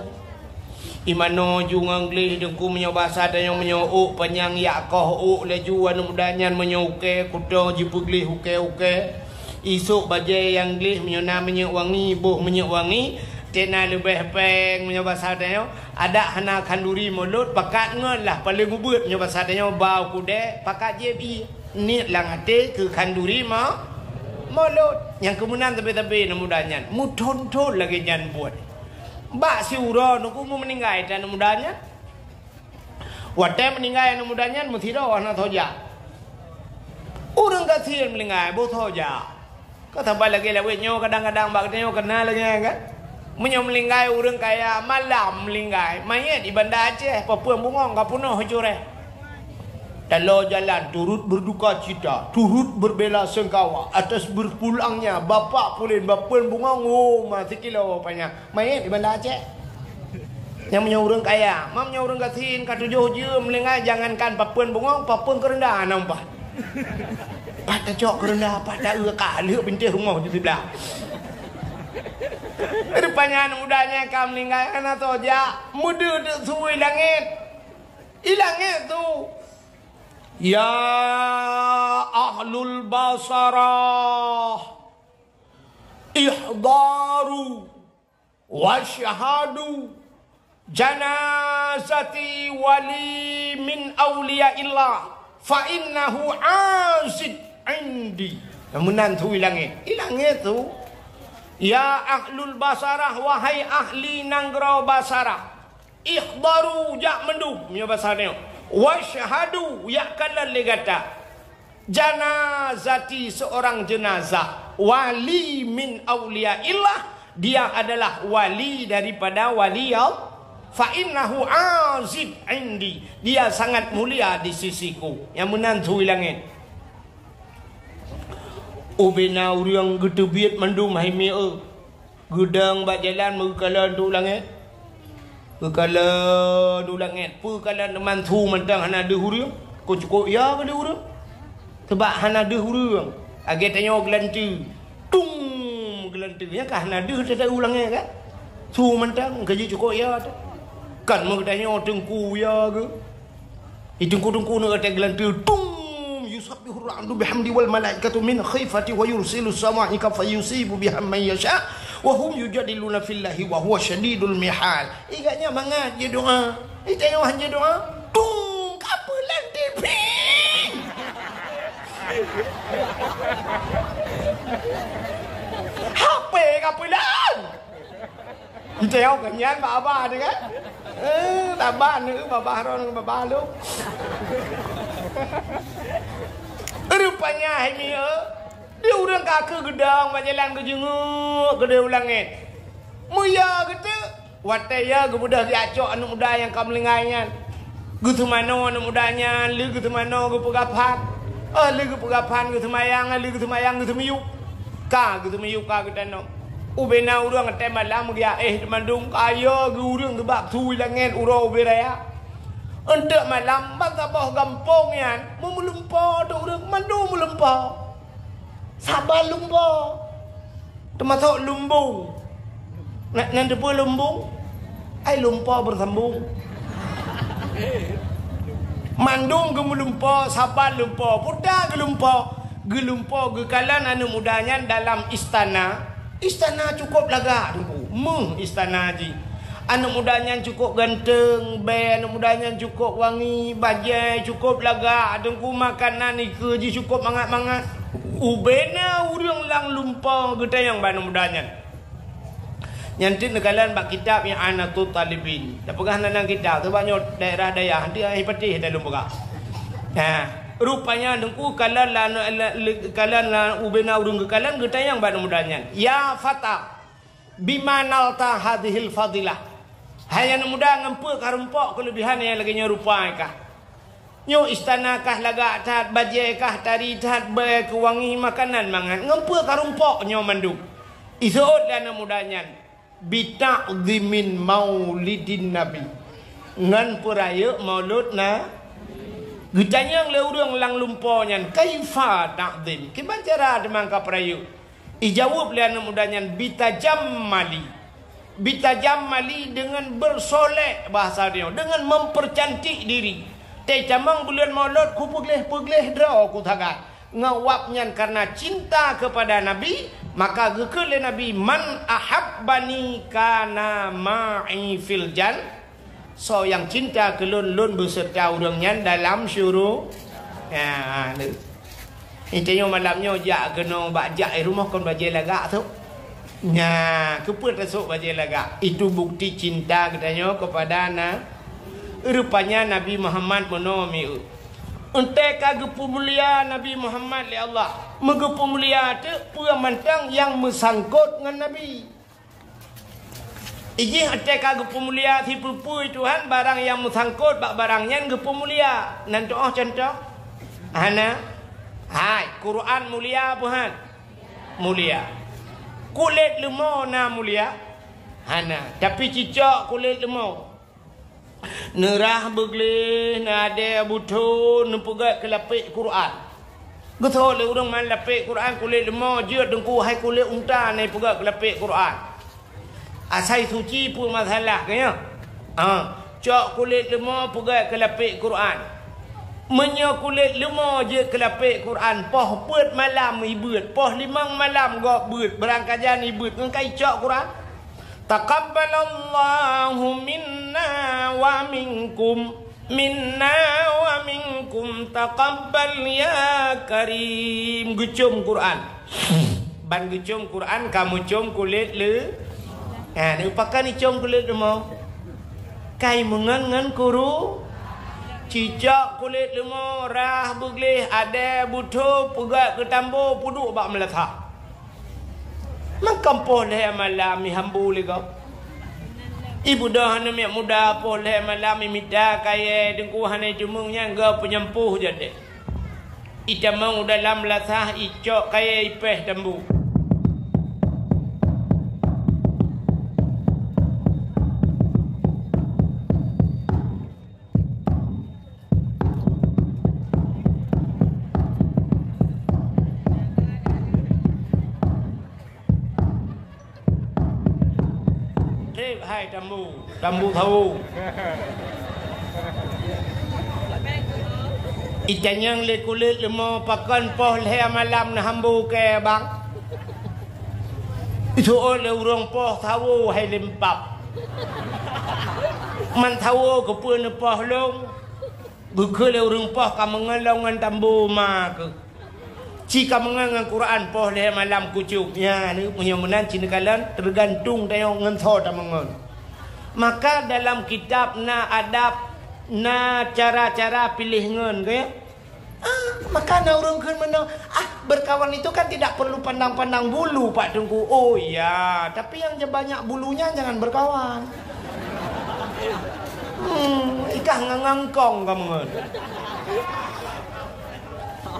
S1: Imano jungang glih tengku menyo bahasa tanya menyo panjang yakoh laju anu mudanya menyo uke kudo jipuglih uke. Isuk bajai yang glih menyona menyuk wangi buh menyuk wangi tena lebih peng menyoba sadanya ada hana kanduri mulut pakat ngon lah paling ubut menyoba sadanya bau kude pakat jebi ni lang ate ke kanduri ma mulut yang kemudian tapi namudanya muton-ton lagi jangan buat bak si uro nuku mu meninggal dan namudanya wadah meninggal namudanya muthiro ana thoja urang kathir meninggal bo thoja. Kau tambah lagi lewat nyo kadang-kadang bak nyo kena lagi kan. Menyo melinggai urang kaya malam melinggai. Mayat di Banda Aceh Papua bungong ka punuh hujure. Dalam jalan turut berduka cita, turut berbela sungkawa atas berpulangnya bapa pulin bapun bungong masih kilo banyak. Mayat di Banda Aceh. Yang menyo urang kaya, mam nyo urang kasin ka 7 je melinggai jangankan papun bungong, papun kerendah nampak. Pada cok kerana pada kali pintu rumah di sebelah. Rupanya anak mudanya kam meninggal atau ja muda tu suwi langit. Ilangit tu. Ya ahlul basarah ihdaru washhadu janazati wali min awliya illah fa innahu azid indi. Namunan tu ilangit tu. Ya ahlul basarah wahai ahli nanggro basarah ikhdaru jak menduk punya basarnya washhadu ya kalan legata janazati seorang jenazah wali min awliya illah dia adalah wali daripada wali Allah fa innahu azid indi dia sangat mulia di sisiku. Yang menantu ilangit ubina uriang gedebit mandum haimi gudang bak jalan mengkalan tu langit mengkalan tu langit pengkalan mantu mentang hana de huriang ko cukup ya ke de huriang sebab hana de huriang age tanya gelanti tung gelanti nya kah hana de tak ulang kan tu mentang gaji cukup ya kan mau tanya tengku ya ke tengku nak kata gelanti tung yusabbihu ar-ra'du bihamdi wal malaikatu min khifati wa yursilu as-sama'ika fayusibu bihamdi man yasha wa hum yujadiluna fillahi wa huwa syadidul mihal. Igaknya mangat je doa. Tengok hanya doa. Tung kapelan TV. HP kapelan. Tengok kenyan baba dia kan. Taban ni baba ron baba lu. Rupanya ini dia urang kaki gedang berjalan ke jenguk ke dia langit. Muya kata wataya ke budak diacok anak muda yang kamu lengainya. Gitu mana anak mudanya, lu gitu mana ke pegapan. Lu ke pegapan gitu mayang, lu gitu mayang gitu miyuk. Ka gitu miyuk ka kita no. Ubena urang te malam dia mandung kaya ge urang ge bak tui langen uro beraya. Ente malam bangga boh gampong yan, memulumpa tu urang mandung mulumpa. Sabar lumpa. Termasuk lumbung. Nak depa lumbung. Ai lumpa bersambung. Mandung ge mulumpa, sabar lumpa, puda ge lumpa. Ge lumpa ge kalan anu mudanya dalam istana. Istana cukup laga tu. Istana ji. Anak mudanya cukup ganteng, anak mudanya cukup wangi, bajai cukup laga, dengku makanan ni kerja cukup mangat-mangat. Ubena urang lang lumpang gede yang bana mudanya. Nyantik nekalan bak kitab yang Anatul Talibin. Dah pegah nanang kitab tu banyak daerah-daerah dia ai patih dalam pegah. Rupanya dengku kalan ubena urung kalan gede yang bana mudanya. Ya fata bimanalta hadhil fadilah. Hayana muda ngempe karumpok kelebihan yang lagi nyerupa kah. Nyo istana kah laga tat bajai kah tari tat bae kewangi makanan mangan ngempe karumpok nyo mandu. Isot dana mudanya bita'dhimin maulidin nabi. Ngan peraya maulud na Gitanya le urang lang lumponya kaifa ta'dhim. Kiban cara demangka prayu. Ijawab le anak mudanya bitajammali. Bitajammali dengan bersolek bahasa dia, dengan mempercantik diri. Te camang bulan maulud ku pegleh draw ku tagat. Ngawapnya karena cinta kepada Nabi, maka gekele Nabi man ahabbani kana ma'i fil jan. So yang cinta ke lun beserta urangnya dalam syurga. Intinya malamnya jak kena bajak rumah kon bajai lagak tu. Keput rasuk bajai lagak. Itu bukti cinta katanya kepada rupanya Nabi Muhammad menolomi. Entai kagepu mulia Nabi Muhammad li Allah. Megepu mulia tu pura mantang yang mesangkut dengan Nabi. Iji entai kagepu mulia si pupui Tuhan barang yang mesangkut bak barangnya gepu mulia. Nanti contoh. Hana. Hai, Quran mulia Tuhan. Mulia. Kulit lemau na mulia. Hana, tapi cicak kulit lemau. Nerah begleh nade buto nempugat kelapik Quran. Getol le urang man lapik Quran kulit lemau jeut dengku hai kulit unta nai pugat kelapik Quran. Asai suci pun masalah kaya. Cak kulit lemau pugat kelapik Quran. Menyo kulit lemau je kelapik Quran poh beut malam ibeut poh limang malam gok beut berangkajan ibeut ngkai cak Quran. Taqabbalallahu minna wa minkum taqabbal ya karim. Gecum Quran. Ban gecum Quran kamu cum kulit le. Ni pakai ni cum kulit lemau. Kai mengan kuru. Cicak kulit lemau rah begleh ada butuh pegat ketambo puduk bak meletak. Makam poleh malam mi hambu lega. Ibu dah hana mi muda poleh malam mi mida kaya dengku hana jumungnya ga penyempuh jadi. Itamang dalam lasah icok kaya ipeh tambu. Hai tambu tahu. Itanyang le kulit lemau pakan poh le malam na hambu ke bang. Itu oleh urang poh tahu hai lempap. Man tahu ke pun poh long. Buku le urang poh ka mengalongan tambu mak. Jika mengangan Quran poh le malam kucuk. Ya ni punya menan cina kalan tergantung tayong ngentho tamangon. Maka dalam kitab na adab na cara-cara pilih ngen kaya. Maka na urang keun menang berkawan itu kan tidak perlu pandang-pandang bulu Pak Tengku. Oh ya, tapi yang banyak bulunya jangan berkawan. Ikah ngangkong kamu ngen.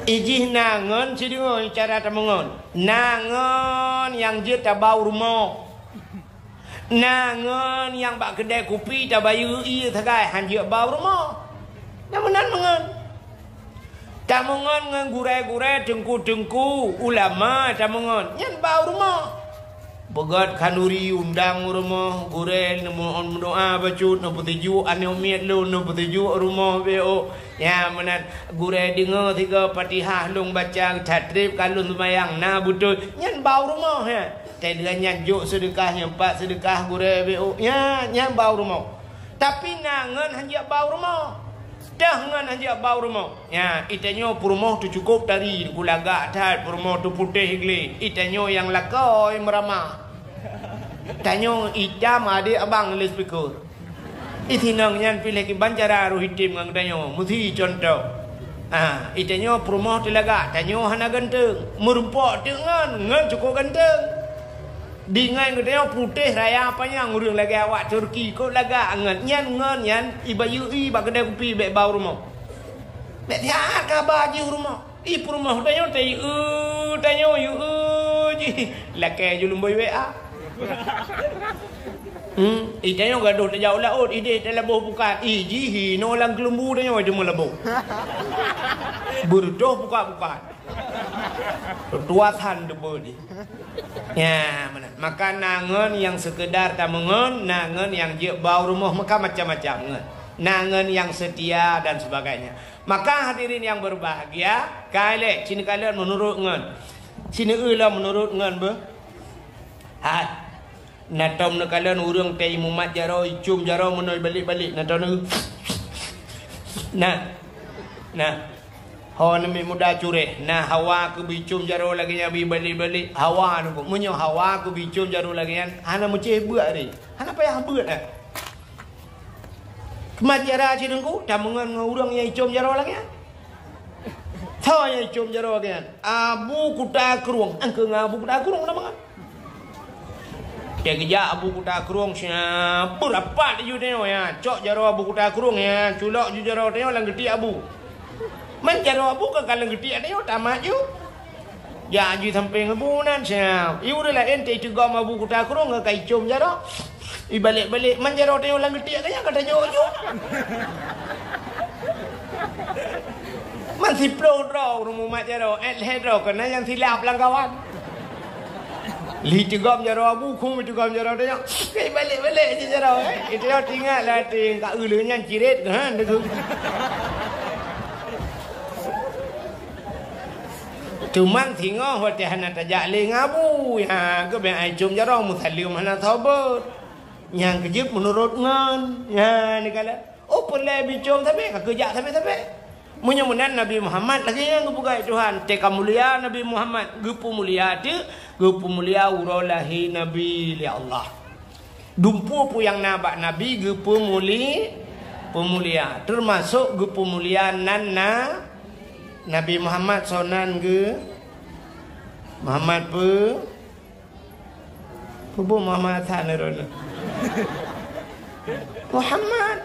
S1: Ijih nangon si dengar cara tamungon. Nangon yang je tabau rumah. Nangon yang bak kedai kopi tabayu iya tagai han je bau rumah. Namunan mengon. Tamungon ngan gurai-gurai dengku-dengku ulama tamungon. Nyan bau rumah. Begat kanuri undang rumah gurel nemu doa bacut no petuju ane umiat lu no petuju rumah beo ya menan gurel dengar 3 Fatihah lung baca tatrib kalun sembahyang na betul nyan bau rumah ya tai dengan nyanjuk sedekahnya 4 sedekah gurel beo ya nyan bau rumah tapi nangan hanya bau rumah dah ngan hanya bau rumah ya itanyo rumah tu cukup dari gulaga tat rumah tu putih igli itanyo yang lakoi meramah tanyo idam ada abang le speaker itinang nyan pilih ki banjara ro hitim ngang tanyo muthi contoh itanyo promoh telaga tanyo hana ganteng merumpok dengan ngan cukup ganteng di ngan tanyo putih raya apa yang urang lagi awak Turki ko laga ngan nyan ibayu bak kedai kopi bek bau rumah bek dia kabar ji rumah rumah tanyo tanyo ji lakai julum boy wa itanyo gaduh tak jauh laut ide tak labuh bukan jihi no lang kelembu tanyo cuma labuh berdoh bukan tuasan debu ni ya mana maka nangan yang sekedar tamungon nangan yang je bau rumah maka macam-macam nangan yang setia dan sebagainya maka hadirin yang berbahagia kale sini kalian menurut ngan sini eulah menurut ngan be natom na kalian urang tei mumat jaro icum jaro menoi balik-balik natom na hawa nami muda cureh nah hawa ku bicum jaro lagi nya bi balik-balik hawa nu munyo hawa ku bicum jaro lagi an hana muceh buat ni hana payah buat ah kemajara cidengku tamungan urang yang icum jaro lagi an thaw yang icum jaro lagi an abu kuta kruang angke ngabu kuta kruang namangan kerja abu kuta kerung siapa berapa dia tengok ya cok jaro abu kuta kerung ya culok ju jaro tengok lang geti abu man jaro abu ke kalang geti tengok tamat ju ya ju samping abu nan siap iu dah ente juga abu kuta kerung ke kai cum jaro i balik-balik man jaro tengok lang geti tengok kata jo ju man si pro draw rumu mat jaro head draw kena yang silap lang kawan li tegam jaro abu kum tegam jaro dia kai balik-balik je jaro itu dia tinggal lah ting kat ulenya ciret kan tu cuman tengok hotel hana tajak le ngabu ya ke ben ai cum jaro musallim hana thabat yang kejip menurut ngan ya ni kala oh perle bicom tapi kerja tapi menyemunan Nabi Muhammad lagi yang kebukai Tuhan teka mulia Nabi Muhammad gepu mulia tu gepu mulia urolahi Nabi li Allah dumpu pu yang nabak Nabi gepu mulia termasuk gepu mulia nanna Nabi Muhammad sonan ge Muhammad pu Muhammad thaneron Muhammad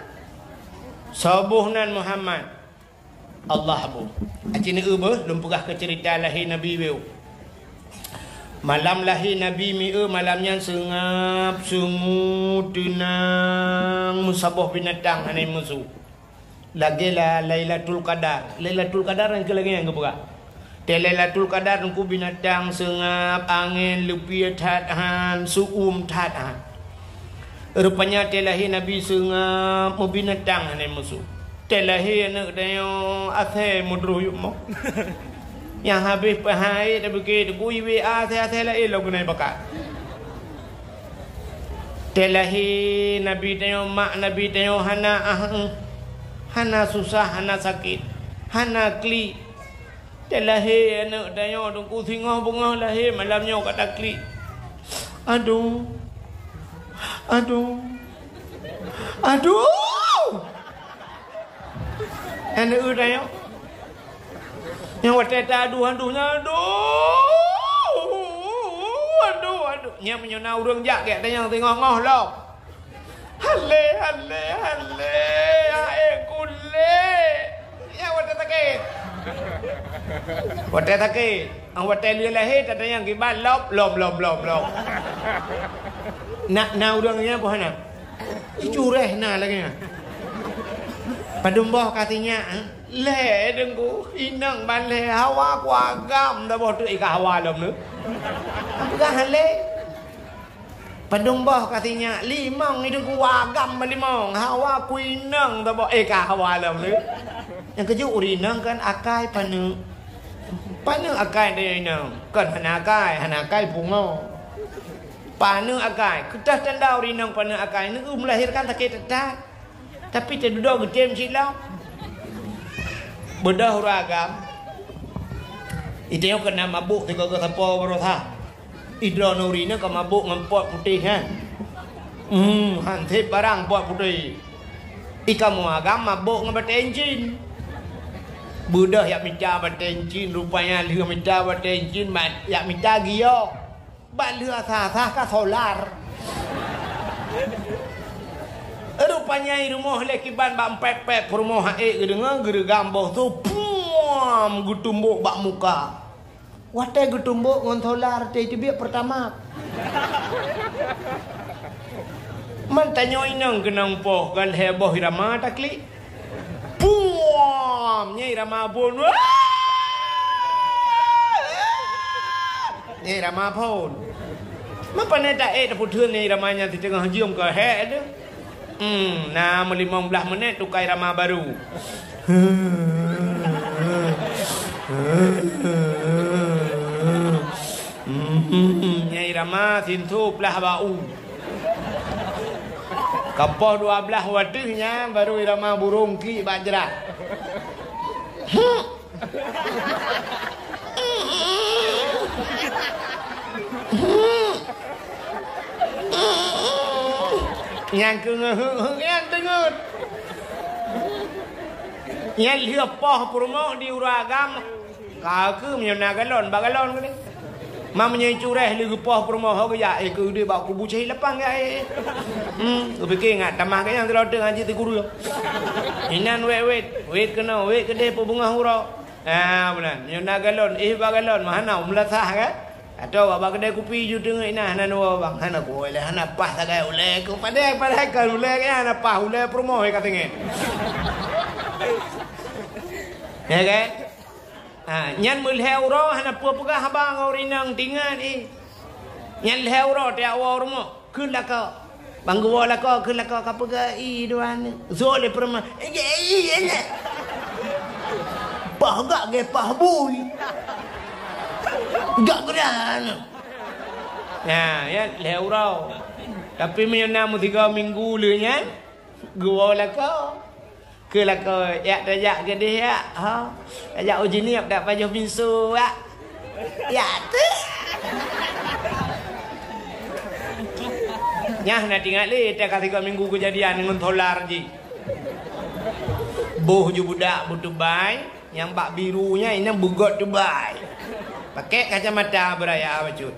S1: sabuhnan Muhammad Allah bu. Acini ube lumpugah ke cerita lahir Nabi weu. Malam lahir Nabi mi malamnya sengap sungu tenang musabah binatang anai musuh. Lagi lah Lailatul Qadar. Lailatul Qadar yang kelagi yang kebuka. Lailatul Qadar nungku binatang sengap angin lebih tahan suum tahan. Rupanya lahir Nabi sengap binatang anai musuh. Telahi nak dayo athe mudruh yumo yang habis pahai dah begitu kui wa athe la elo gunai bakat telahi Nabi dayo mak Nabi dayo hana susah hana sakit hana kli telahi nak dayo tungku singah bunga lahir malamnya kata kli aduh Anda udah ya? Yang waktu aduh-aduhnya aduh. Yang menyona urang jak kayak yang tengah ngoh lo. Halle. Kule. Yang waktu sakit. Watai sakit. Ang watai dia lahir tak ada yang kibat lop. Nak udangnya apa nak? Cureh nak lagi. Padumbah katanya, le dengku inang ban le hawa kwa gam dah boh tu ika hawa lom nu. Bukan hale. Padumbah katanya limang ni dengku wagam limang hawa ku inang dah boh ika hawa lom nu. Yang keju urinang kan akai panu. Panu akai dia inang. Kan hanakai bunga. Panu akai. Kita tanda urinang panu akai ni melahirkan sakit tetat. Tapi tak duduk getem silau. Bedah ragam. Itu yang kena mabuk tiga ke sampo berotha. Idro nuri ni kau mabuk ngempot putih kan. Hantip barang pot putih. Ika muagam mabuk ngebatenjin. Bedah yak minta batenjin rupanya lihat minta batenjin yak minta giok. Bat lihat sah ka solar. Rupanya rumah lekiban bak pepet rumah haik gedengan gergamboh tu puam gutumbuk bak muka. Watai gutumbuk ngon solar teh itu biak pertama. Man tanya inang kenang poh kan heboh irama takli. Puam nya irama pun. Nya irama pun. Mapa neta putun ni iramanya di tengah jium ke hek tu. Nah 15 minit tukar irama baru. Nyai irama sintup lah bau. Kapoh 12 wadihnya baru irama burung ki bajra. Yang yang dengar yang lihat poh promo di uragam kau menyana galon bagalon ni mamanya cureh li poh promo ho ya ku dia bawa kubu cai lepang ya ku fikir ngat tamah ke yang terode ngaji ti guru inan wait kena wait kedai bunga hura benar menyana galon bagalon mana melasah kan atau abang kedai kopi ju tengok ina hana no bang hana ko le hana pah tagai ule ko padai kan ule ke hana pah ule promo he katenge ya kan nyan mul euro hana puga habang orinang tingan nyan euro te awor mo kun la ko bang go la ko kun la ko ka puga doan zole promo pah gak ge pah bui gak geran. Ya leurau. Tapi menyana 3 minggu leunya gua lah kau. Ke lah kau ya dak gede ya. Ha. Ya uji ni dak pajuh pinsu ya. Ya tu. Nyah nak tinggal le tak 3 minggu kejadian dengan solar ji. Boh ju budak Dubai yang bak birunya ini bugot Dubai. Pakai kacamata beraya baju.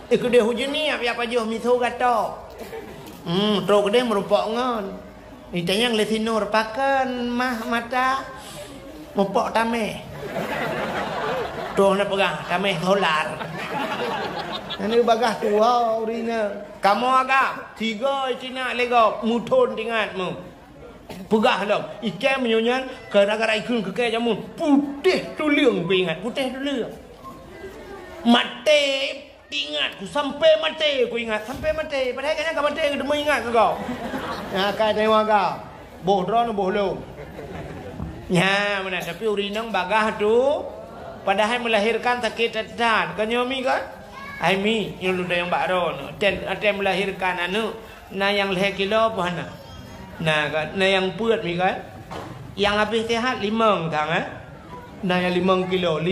S1: Ikut dia hujan ni apa juh miso gato. Truk dia merupak ngon. Ni tanya lesinur pakan mah mata merupak tameh. Tuh nak pegang tameh solar. Ini bagah tua urina. Kamu agak 3 Cina lego muton tingatmu. Pegah dah. Ikan menyonyan gara-gara ikun kekeh jamun. Putih tu liang ingat. Putih tu liang. Mati ingat ku sampai mati ku ingat sampai mati padahal kan kau mati demi ingat kau kau tengok kau boh drone boh lo nya mana tapi urinang bagah tu padahal melahirkan sakit tetan kau nyomi kan ai mi yang lu yang bakron dan ada melahirkan anu na yang leh kilo apa na kan na yang puat mi kan yang habis sehat 5 tang na yang 5 kilo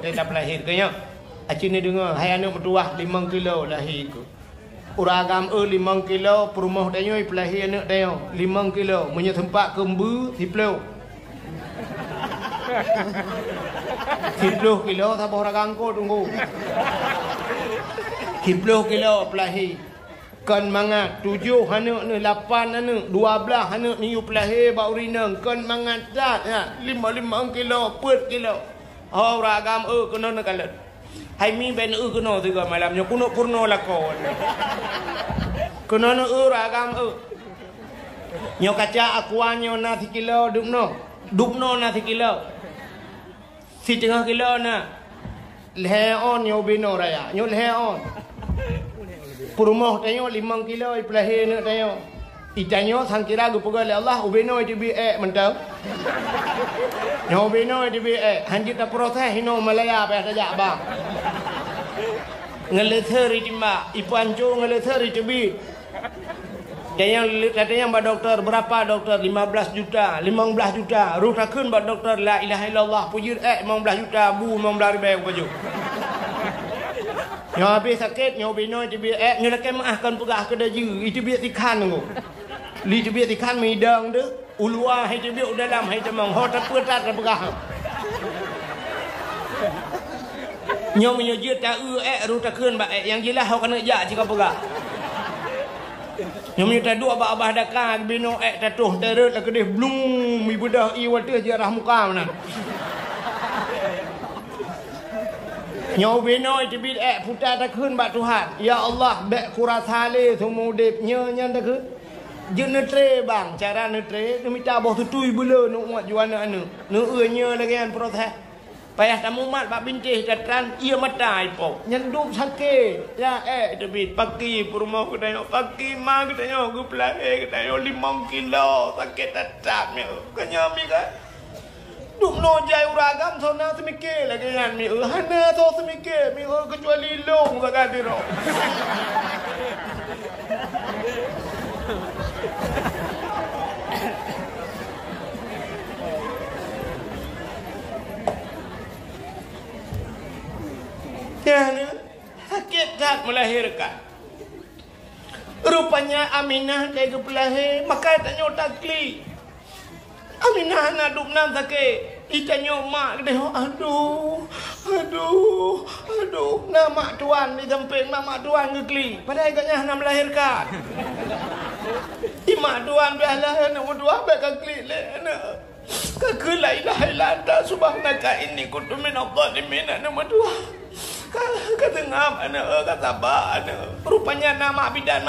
S1: tetap lahir kanya acin ni dengar hai anak bertuah 5 kilo lahir ku uragam 5 kilo perumah dia nyoi pelahir anak dia 5 kilo punya tempat kembu tiplo 10 kilo tak orang gangko tunggu 10 kilo pelahir kan mangat 7 anak ni 8 anak 12 anak ni pelahir bau rinang kan mangat dah 5 kilo 4 kilo ragam kuno nak kalat. Hai mi ben kuno tu kau malam nyo kuno purno lakon. Kuno ragam nyo kaca akuanyo na 3 kilo dupno na 3 kilo. 1/2 kilo na. Leon nyo bino raya. Nyo leon. Purmoh tayo 5 kilo iplahe na tayo. Itanyo sangkira gupuga le Allah ubeno itibi mentang. Nyo ubeno itibi hanjit ta proses hino Malaya pa saja bang. Ngeleser itimba ipanco ngeleser itibi. Katanya mbak dokter berapa dokter 15 juta 15 juta ruh takun mbak dokter la ilaha illallah puji 15 juta bu 15 ribu baju. Nyo habis sakit nyo ubeno itibi ngelakai maafkan pegah kedaji itibi tikan ngo. Li tu biar ikan midang tu, ulua hai tu biar dalam hai tu mang, hotak petat terpegah. Nyom nyojit tak ru takun ba yang jelas hok kena jak jika pegah. Nyom nyota dua abah dakar bino tatuh terut la kedih blum mi bedah i wate jarah muka mana. Nyo bino tu biar putar takun ba Tuhan. Ya Allah bek kurasale semudip nyan takun. Jenetre bang, cara netre, tu minta boh tutui bela nak muat juana anu. Nu nya lagi an proses. Payah tamu mat bab bintih datran ia mata ipo. Nyenduk sakit. Ya tapi pagi rumah kita yo pagi ma kita yo gu pelahe kita yo 5 kilo sakit tetap mi. Kanya mi kan. Duk no jai uragam sona semike lagi kan mi. Hana so semike mi kecuali long sakati ro. Dan sakit tak melahirkan. Rupanya Aminah kayak kepelahe, maka tanya takli. Aminah nak duk nam sakit. Itanya mak dia, aduh, nama tuan di samping nama tuan kekli. Padahal katanya nak melahirkan. Imak tuan biarlah nak dua baik kekli le anak. Kekli la ilaha illa anta subhanaka inni kuntu minadh dhalimin nama dua. Kata ngam anak kata ba anak. Rupanya nama bidan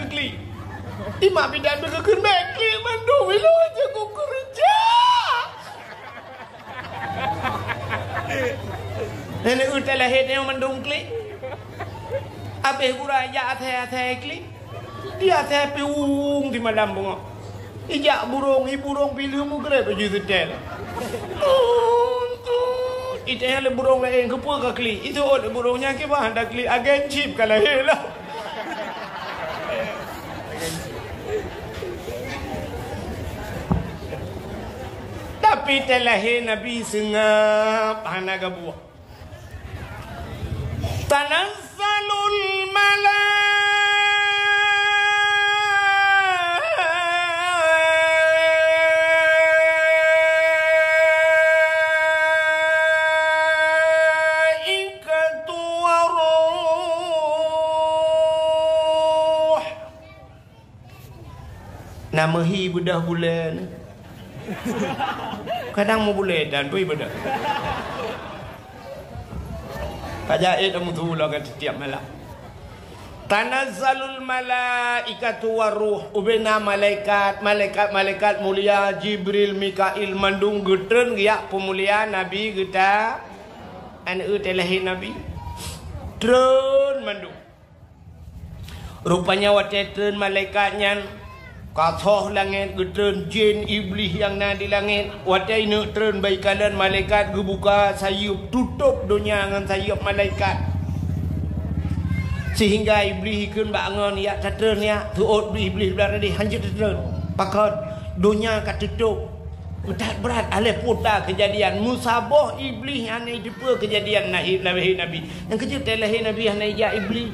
S1: kekli. Imak bidan kekli mekli mandu bilo aja ku kerja. Nenek udah lahirnya mendung klik. Apa kuraya athe klik. Dia athe piung di malam bunga. Ijak burung pilih mu kere baju setel. Itu yang le burung lain kepu ke klik. Itu ada burungnya ke bahan dak klik agen chip kalau lah. Tapi terlahir Nabi sengap anak buah. Tanazzalul malaikatu waruh. Nama hi budak bulan. Kadang mau boleh dan boleh bedak. Kajaid kamu tu lah kan setiap malam. Tanazzalul malaikatu waruh. Ubena malaikat mulia Jibril Mikail mandung getren giak pemulia Nabi kita. Anu telahi Nabi. Tren mandung. Rupanya watetren malaikatnya katoh langit getren jin iblis yang na di langit watai nak tren baikalan malaikat gebuka sayup tutup dunia dengan sayup malaikat sehingga iblis ikun bangun ya tren ya tuot iblis berada di hanjut tren pakot dunia kat tutup berat ale putar kejadian musabah iblis ane depa kejadian lahir Nabi yang kejut lahir Nabi ane ya iblis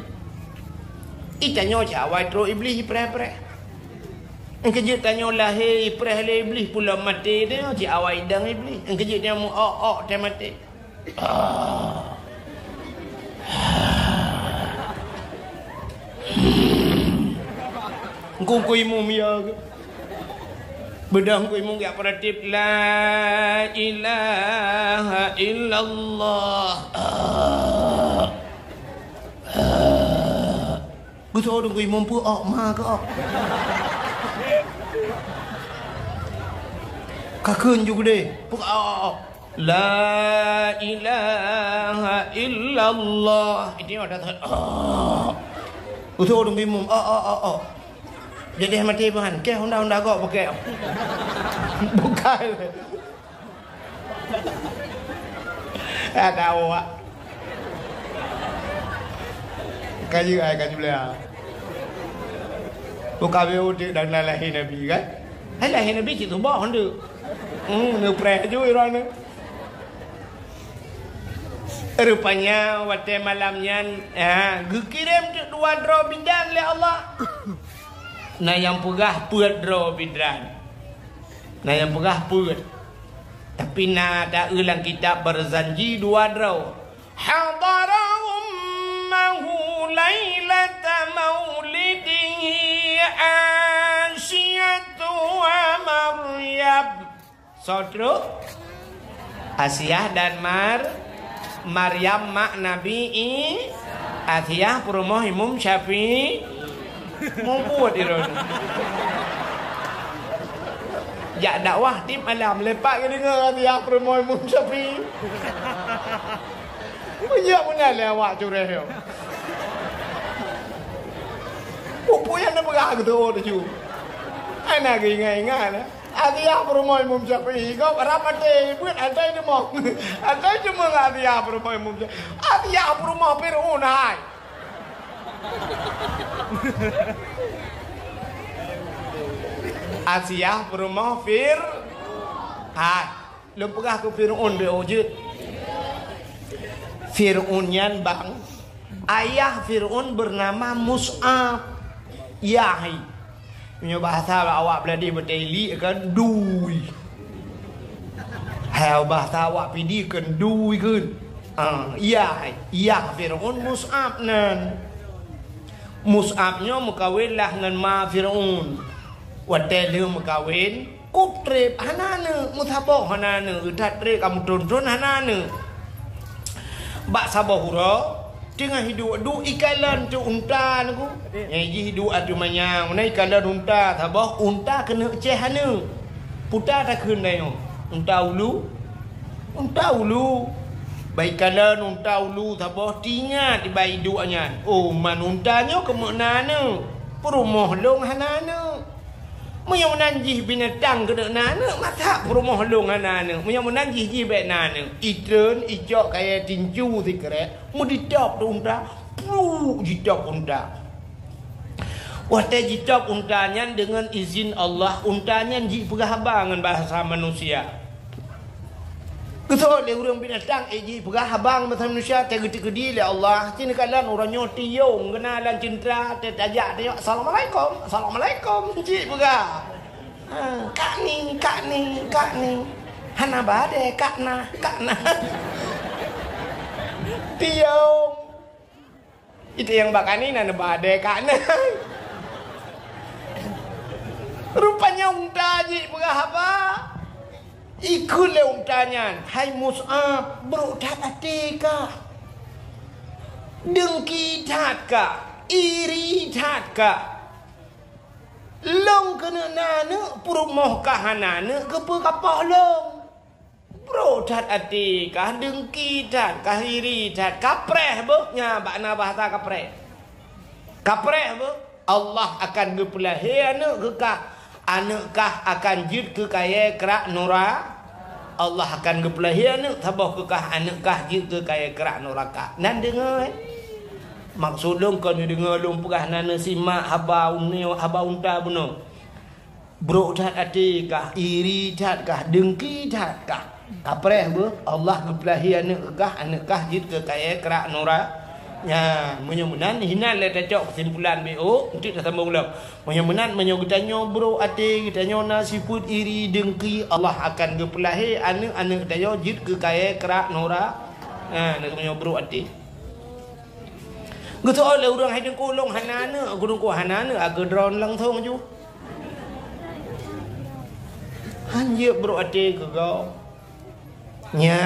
S1: itanya jawai tro iblis pre Engkejut tanya lahir iprah le iblis pula mati dia cik awai dang iblis. Engkejut dia mu dia mati. Engkau imu mia ke. Bedang ku imung ya peratip la ilaha illallah. Betul ku imung pu ok ma ke ok. Kakun juga deh. Pu ok. La ilaha illallah. Ini ada tak. Betul ku imung jadi mati Tuhan, ke Honda kok pakai. Bukan. Ada awak. Kaji belah. Bukan view dan lahir Nabi kan? Hai lahir Nabi itu bawa Honda. Nak pernah juga orang ni. Rupanya waktu malamnya, kirim dua draw bidang oleh Allah. Nah yang pegah puat draw bidran. Nah yang pegah puat. Tapi nak ada ulang kitab berzanji dua draw. Hadara ummahu lailata maulidihi Asyatu wa Maryam. Saudara Asyah dan Maryam mak Nabi Asyah perumoh Imam Syafi'i. Mau buat iron. Ya dakwah di malam lepak ke dengar dia permoy Imam Syafi'i. Banyak benar lewat cureh yo. Pupu yang nak berah gitu tu. Anak ingat lah. Dia permoy Imam Syafi'i. Kau rapate buat ada ni mau. Ada cuma dia permoy Imam Syafi'i. Dia permoy Fir'aun hai. Asyah perumah Lepagah ke Fir'aun dia wujud. Fir'aunyan bang. Ayah Fir'aun bernama Mus'ab. Yahi. Punya bahasa awak beladi berteli kan dui. Hai bahasa awak pidi kan dui kan. Yah Fir'aun Mus'ab nan. Mus'abnya mukawin lah dengan ma Fir'aun. Waktu dia mukawin kup trip hanana mutabok hanana udat trip kamu tonton hanana. Bak sabah hura tengah hidup du ikalan tu unta aku. Yang hidup atu manyang mana ikalan unta sabah unta kena ceh hana. Putar tak kena yo. Unta ulu. Baik kalan unta ulu sabah tingat di bayi duanya. Oh man untanya ke mana? Perumoh long hanana. Munya menanjih binatang ke nana mata perumoh long hanana. Munya menanjih ji bet nana. Itren ijok kaya tinju sikret. Mu ditop tu unta. Jitop unta. Waktu jitop untanya dengan izin Allah untanya ji perhabangan bahasa manusia. Betul dia orang binatang ji perhabang bahasa manusia tegedi-gedi oleh Allah. Cina kalan orangnya tiung kenalan cinta tajak dia Assalamualaikum cik perah. Kak ni hana bade kak na tiung itu yang bakani nana bade kak na. Rupanya unta ji perhabang. Ikut le untanya. Hai Mus'ab, berutat hati kah? Dengki tat kah? Iri tat kah? Long kena nana perumoh kah hanana kepa kapah long. Berutat hati kah? Dengki tat kah? Iri tat kapreh beknya bakna bahasa kapreh. Kapreh bek Allah akan gepulahi anak ke kah? Anukkah akan jid ke kaya kerak nura? Allah akan gepulahi anak tabah ke kah anukkah jid ke kaya kerak nuraka? Nan dengar maksud dong kau ni dengar dong perah nana simak haba unta buno. Bro tat ati kah iri tat kah dengki tat kah? Kapreh bu Allah gepulahi anukkah jid ke kaya kerak nura? Ya, menyemunan hina le tacok kesimpulan BO untuk dah sambung ulang. Menyemunan menyogitanyo bro ate gitanyo nasiput iri dengki Allah akan gepulahi anu tayo jid ke kaya kerak nora. Nak menyo bro ate. Gutu ole urang haideng kolong hanana gurung ko hanana aga drone lang thong ju. hanya berarti ke kau nya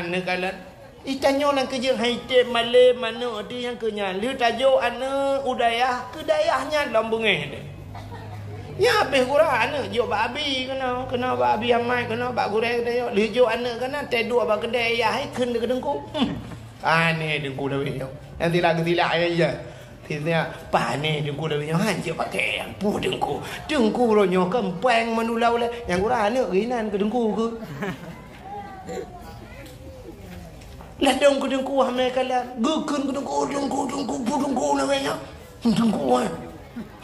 S1: nekalan itanyo nang kerja haite male mana dia yang kenya lu tajuk ana udayah kedayahnya dalam bengeh dia ya habis kurang ana jok babi kena babi amai kena bak goreng dia lu jok ana kena teduk bak kedai ya hai keun ke dengku ni dengku dah we nanti lagi tilak aja Tisnya pane dengku dah punya hanje pakai yang pu dengku lo nyo kempeng menulau le yang kurang ana rinan ke dengku ke lah dengku hamai kala gukun dengku namanya dengku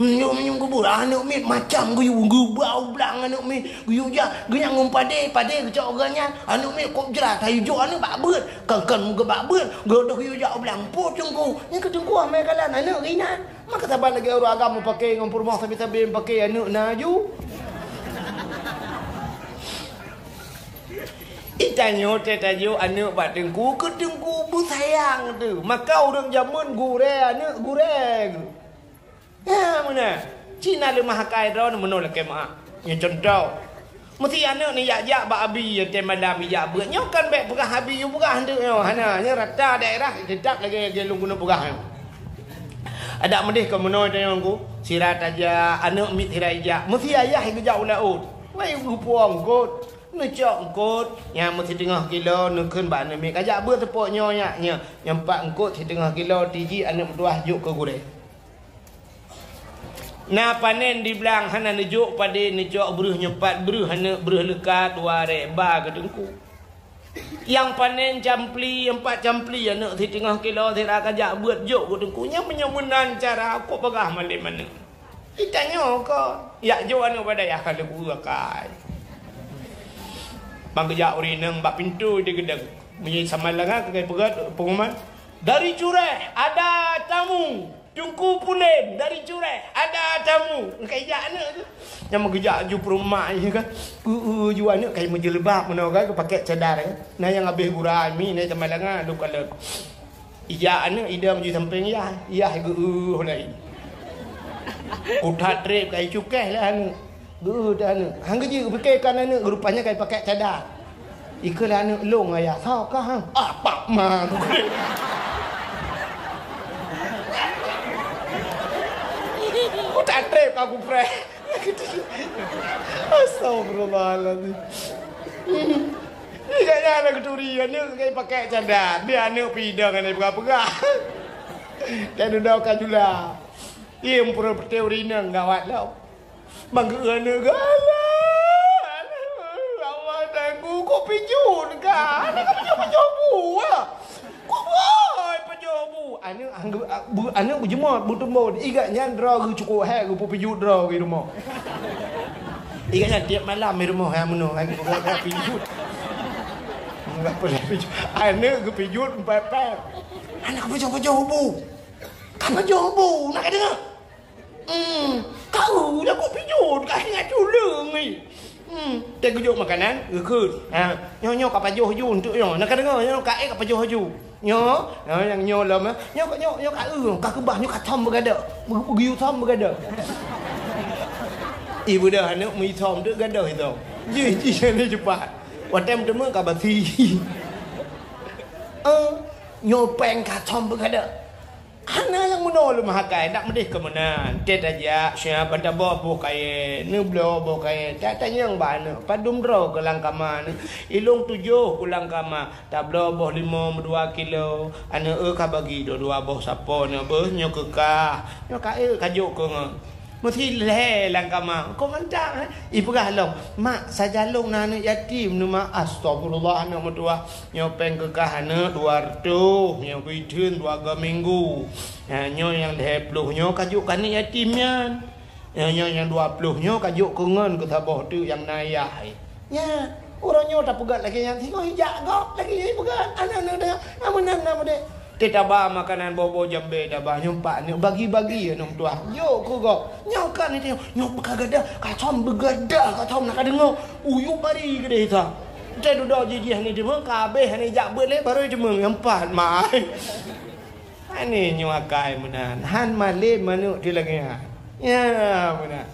S1: nyum kubur anak mit macam gu bau blang anak mit gu ja genyang pade ke coganya anak mit kok jerat ayu jo anak bak beut kan ke bak beut godoh yu ja blang po dengku yang kedengku hamai kala anak rinan maka sabar lagi orang agama pakai ngompor mah sabi pakai anak naju itanyo tetayo anak bak dengku ke dengku bu sayang tu makau dong zaman gure anak gure ya mana Cina le mahakai ron menolak kemak yang contoh mesti anak ni yak bak abi yang malam yak beut nyokan bek pegah abi you pegah hendak yo hana nya rata daerah tetap lagi gelung guna pegah ada medih ke menoi tayang ku sirat aja anak mit hirai jak mesti ayah ke jauh laut mai gupuang kot necok kot yang mesti tengah kilo nekeun bak mi kajak beut tepok nyonya nya yang 4 engkot setengah kilo tiji anak metuah juk ke gure na panen di belang hana nejuk pada necok beruh nyepat beruh hana beruh lekat ware ba ke dengku yang panen campli 4 campli anak setengah kilo tira kajak buat juk ke dengku nya menyemunan cara aku pegah mana ditanya kau yak juk anak pada ya kalau guru kai bang kejak urineng bak pintu di gedeng menyi samalangan ke pegat pengumuman dari cureh ada tamu Tungku pulen dari cureh ada tamu kayak anak tu yang menggejak ju perumah je kan ju anak kayak menjelebab mana kan pakai cadar nah yang habis gurai mi ni tamalangan lu kalau ija anak idam ju samping ya holai utat trip kayak cukai lah anak anak hang je pakai kan anak rupanya kayak pakai cadar ikala anak long ayah tau kah hang pak mah tak trip aku pre. Astagfirullahaladzim. Ini kayaknya anak keturian ni kayak pakai cadar. Dia anak pidang ni pegah-pegah. Dan udah kajula. Ia pura teori ni gawat lah. Bangga anak galak. Awak tangguh kau pijun kan? Anak pijun buah. Kau boy pijun buah. Anak berjemur bertumbuh igaknya draw gu cukup hai gu pijut draw di rumah igaknya tiap malam di rumah hai meno hai pijut enggak boleh pijut anak gu pijut pepet anak pijut bu apa jobu nak dengar kau dah kau pijut kau ingat culung ni dia kejut makanan gekut nyo kapal joh untuk yo nak dengar nyo kae kapal joh nyo yang nyo lom nyo ka ka kebah nyo ka thom bergada giu thom bergada ibu dah anak mi thom tu gada itu ji ni cepat watem temu ka bati nyo peng ka thom bergada hana yang menol mahakai nak medih ke mana tet aja siapa pada boh kai ne blo boh kai tanya yang bana padum dro ke langkama ilung 7 kulang kama tablo boh 5 2 kilo ana ka bagi 2 boh sapo ne beuh nyo kekah nyo kae kajuk ke mesti le langkama kau mantap ibu galong mak saja long nana yatim nu mak astagfirullah anak metua nyopeng kekah ana 200 nyo kuideun 2 minggu nyo yang 10 nyo kajuk kan yatimnya nyo yang 20 nyo kajuk kengen ke tabah tu yang nayah nya orang nyo tak pegat lagi yang tengok hijak kau lagi pegat anak-anak dia amun dia tetaba makanan bobo jambe tabah nyumpak ni bagi-bagi nom tua yo ku go nyokan ni nyo begada ka thom begada ka thom nak dengar uyu bari gede ta te do jijih ni demeng kabeh ni jak beut le baru demeng 4 mai ani nyo akai menan han male manuk di lagi ya menan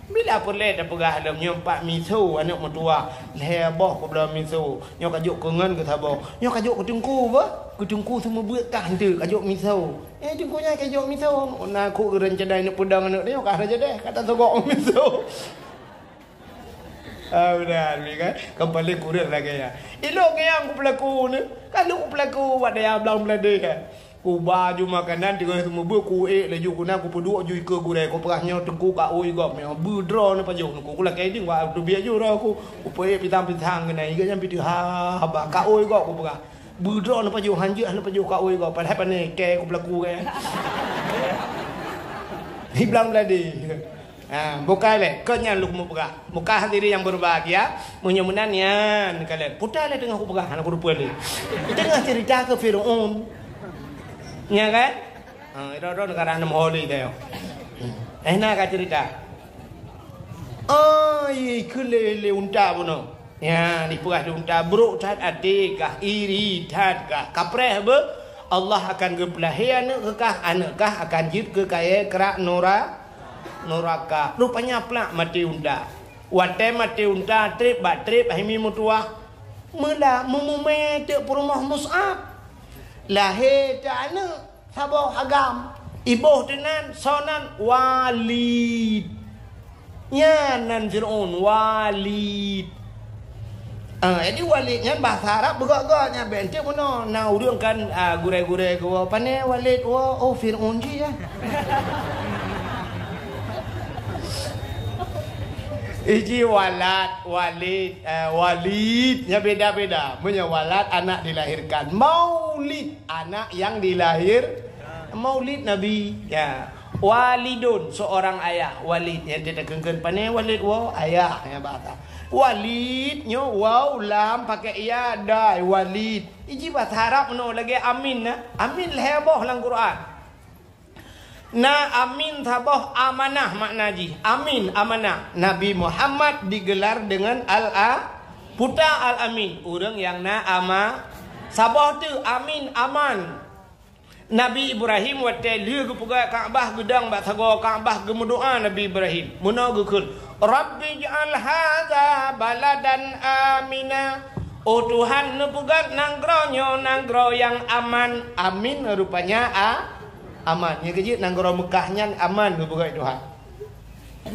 S1: Bila boleh dah perah dalam nyompak miso anak mertua. Leboh ko belum miso. Nyo kajuk kengan ke tabo. Nyo kajuk ke tengku apa? Ke tengku semua berkah tu kajuk miso. Tengkunya kajuk miso. Nak ku rencana nak pedang anak dia kah raja deh kata togok miso. Benar kan? Kembali kurang lagi ya. Ilok yang ku pelaku ni. Kalau ku pelaku ada yang belum belade kan. Ku baju makanan dengan semua ku laju ku nak ku peduk ju ke gurai ku perahnya tengku ka oi gop me budro ne pajo ku la kai ding wa tu bia ju ro ku pe pitang ke nai ke yang pitu ha ba ka oi gop ku perah budro ne pajo hanju ne pajo ka oi gop padahal pane ke ku pelaku ke ni bilang tadi bukan le kenya lu mu perah muka hadirin yang berbahagia mudah-mudahan yan kalian putar le tengah ku perah anak ku rupa le tengah cerita ke Firaun nya kan? Itu negara enam holi deh. Enak kan cerita? Kelele unta puno. Ya, di purah unta buruk tat adikah iri tat kah kapreh be Allah akan gebelahian kekah anak kah akan jid ke kaya kerak noraka. Rupanya pelak mati unta. Wate mati unta trip himi mutua. Mula mumume te perumah Mus'ab. Lahir tak sabah agam ibuh tenan sonan Walid nyanan Fir'aun Walid jadi Walid nyan bahasa Arab begak-gaknya bentuk mana nak urang kan gurai-gurai ke pane Walid Fir'aun je ya Iji Walid nya beda-beda. Punya walad anak dilahirkan. Maulid anak yang Maulid Nabi. Ya. Walidun seorang ayah. Walid yang dia kengken pane Walid ayah ya bahasa. Walid nyo waw lam pakai ya dai Walid. Iji bahasa Arab no lagi amin na. Amin leboh dalam Quran. Amin thaboh amanah maknaji. Amin amanah. Nabi Muhammad digelar dengan puta al-amin. Orang yang saboh tu amin aman. Nabi Ibrahim wate liu ke puga Kaabah gedang bak thago Kaabah gemudoa Nabi Ibrahim. Muno gukul. Rabbi ja'al hadza baladan amina. Oh Tuhan nepugat nanggro yang aman. Amin rupanya aman. Yang kecil nanggoro Mekahnya aman bukan Tuhan.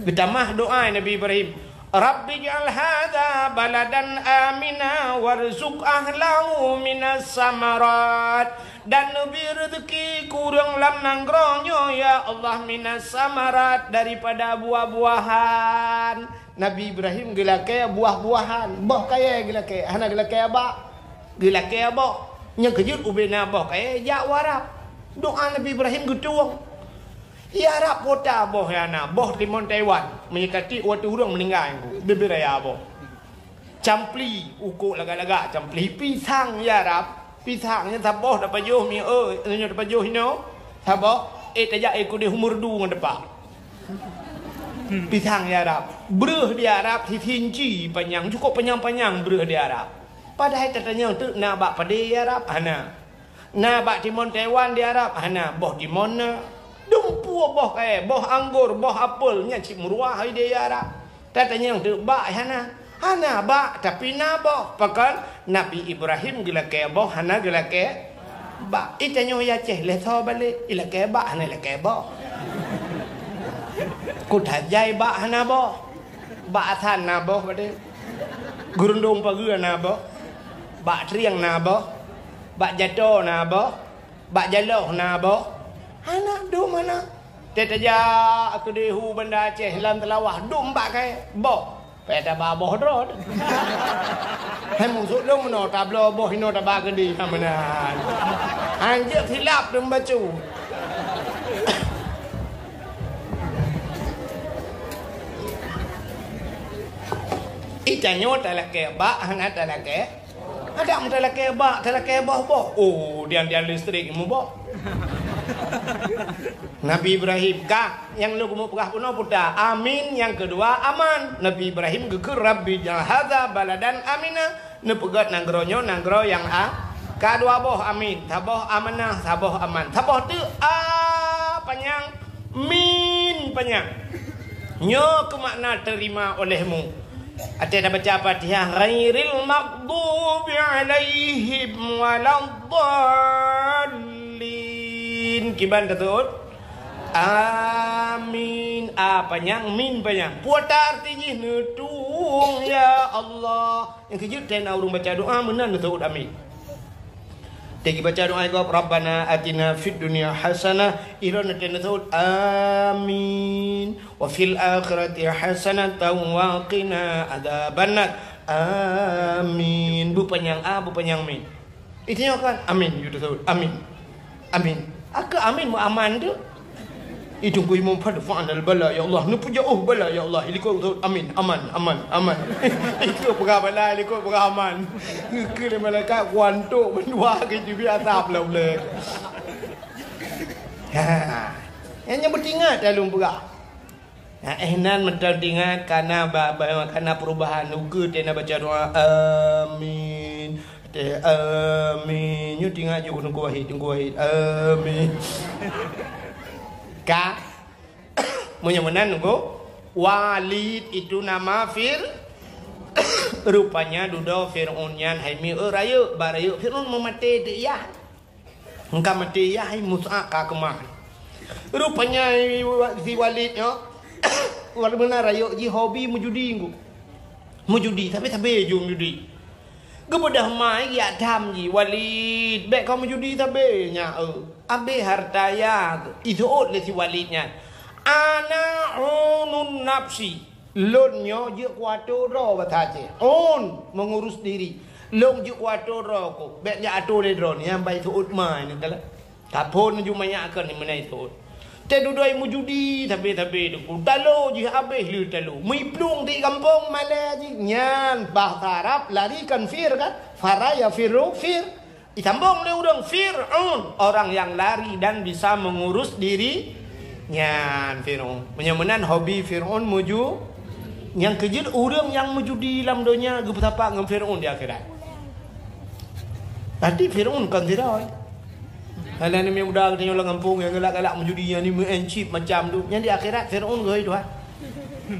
S1: Bertamah doa Nabi Ibrahim. Rabbi ja'al hadza baladan amina warzuq ahlahu minas samarat. Dan Nabi rezeki kurang lam nanggronyo ya Allah minas samarat daripada buah-buahan. Nabi Ibrahim gelake buah-buahan. Boh kaya gelake. Hana gelake abak. Gelake abak. Yang kecil ubena boh kaya jak warap. Doa Nabi Ibrahim getuang. Ya Arab kota boh ya na boh Timon Taiwan menyekati waktu urang meninggal aku beberaya boh. Campli uku laga-laga campli pisang ya Arab. Pisangnya taboh dapat jauh mi nya dapat jauh hino. Taboh tajak aku di umur du ngan depan. Pisang ya Arab. Breuh di Arab tinci panjang cukup panjang-panjang breuh di Arab. Padahal tatanya tu nak bak pade ya Arab ana. Na bak Timon Taiwan di Arab hana boh Timon na dumpu boh kaya boh anggur boh apel nya cik muruah hai dia Arab tatanya yang tu bak hana bak tapi na boh pakan Nabi Ibrahim gila kaya boh hana gila kaya bak itanya ya ceh le tho balik ila kaya bak hana ila kaya boh ku thajai bak hana boh bak than na boh bade gurundung pagua na boh bak triang na boh bak jatuh na boh bak jaloh na boh anak do mana tetaja aku dehu benda Aceh lam telawah dum bak kai boh pada ba boh drod hai musuk dong meno tablo boh hino taba gedi mana anje hilap dum bacu itanyo talake bak hana talake ada talake bak talake boh. Oh, dia listrik mu boh. Nabi Ibrahim kah yang lu mau perah puno puta. Amin yang kedua aman. Nabi Ibrahim geger Rabbi ja'al hadza baladan amina. Nepegat nanggronyo nanggro yang kedua boh amin. Taboh amanah, taboh aman. Taboh tu panjang min panjang. Nyo ke makna terima olehmu. Ate dah baca Fatihah ghairil maghdubi alaihim waladdallin. Kiban betul? Amin. Panjang min panjang. Puata artinya netung ya Allah. Yang kejut tena urung baca doa menan betul amin. Tegi baca doa ko Rabbana atina fid dunya hasanah irana tanazul amin wa fil akhirati hasanatan wa qina adzabannar amin. Bu panjang bu panjang min. Itu kan amin betul amin. Amin. Aka amin mu aman tu. Itu ku imam pada fa'al bala ya Allah nu puja bala ya Allah iliko amin aman itu pegah bala iliko pegah aman ke le malaikat kuantuk bendua ke jibi atap lah boleh hanya bertingat dalam pegah ehnan mentingat karena perubahan uga tena baca doa amin amin you tingat juga tunggu wahid amin Ka menyemenan nunggu Walid itu nama rupanya dudo Fir'aun nyan hai mi raya baraya Fir'aun memati dia engkau mati ya hai Musa ka kemah rupanya si Walid yo warna raya ji hobi mujudi nggu mujudi tapi jum judi kemudah mai ya tham ji Walid baik kau mujudi tapi nya abe hartaya itu le si Walidnya ana unun nafsi lonyo je kuato ro bataje on mengurus diri long je kuato ro ko baik ya ato le ro ni yang baik tu mai ni kala tapon ju mayakan ni menai tu te dudoi mujudi tapi ku talo je abe lu talo mi plung di kampung male ji nyan bahasa Arab larikan fir kan faraya firu fir ditambung le udang Fir'aun orang yang lari dan bisa mengurus dirinya Fir'aun menyemenan hobi Fir'aun muju yang kejut udang yang mujudi dalam dunia ge betapa ngam Fir'aun di akhirat tadi Fir'aun kan tidak kalau ni mudah tengok orang kampung yang galak-galak mujudi yang ni mencip macam tu yang di akhirat Fir'aun ge Tuhan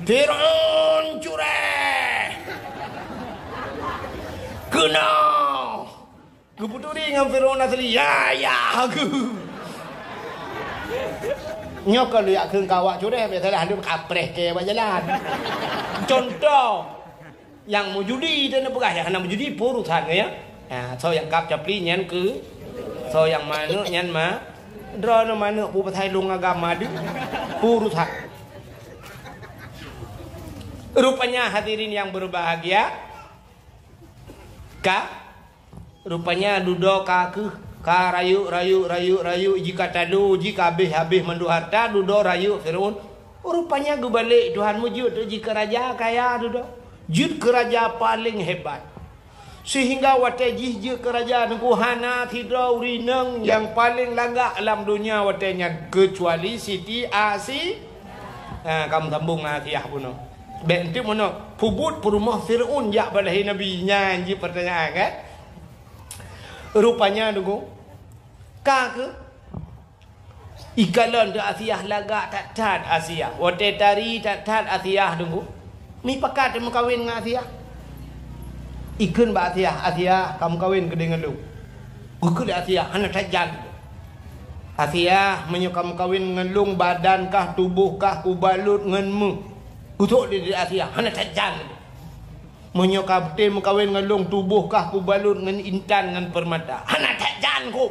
S1: Fir'aun cureh kena keputu ni dengan Fir'aun asli ya aku nyok kalau ya keung kawak cureh biasalah dia kapreh ke jalan contoh yang mujudi dan pegah yang nak mujudi purusan ya so yang kap capli nyan ke so yang mana nyan ma drone mana bu patai lung agama di purusan rupanya hadirin yang berbahagia rupanya duduk ka rayu jika tadu jika habis mandu harta duduk rayu Fir'aun rupanya gue balik Tuhanmu jud jika raja kaya duduk jud ke raja paling hebat sehingga watejih je kerajaan ku hana tidak urineng yang paling langak dalam dunia watenya kecuali Siti Asi kamu sambung Asiyah puno benti mono pubut perumah Fir'aun jak balahi nabi nyanyi pertanyaan kan rupanya dulu ke ikalan de Asiyah lagak tak tad Asiyah wate tari tak tad Asiyah dulu mi pakat mau kawin dengan Asiyah ikun ba Asiyah kamu kawin ke dengan lu buku de Asiyah hana tajam Asiyah menyo kamu kawin dengan lung badankah tubuhkah ku balut nganmu kutuk di Asiyah hana tajam menyo kapten mengkawin dengan long tubuhkah ku balut dengan intan dengan permata hana tajan ku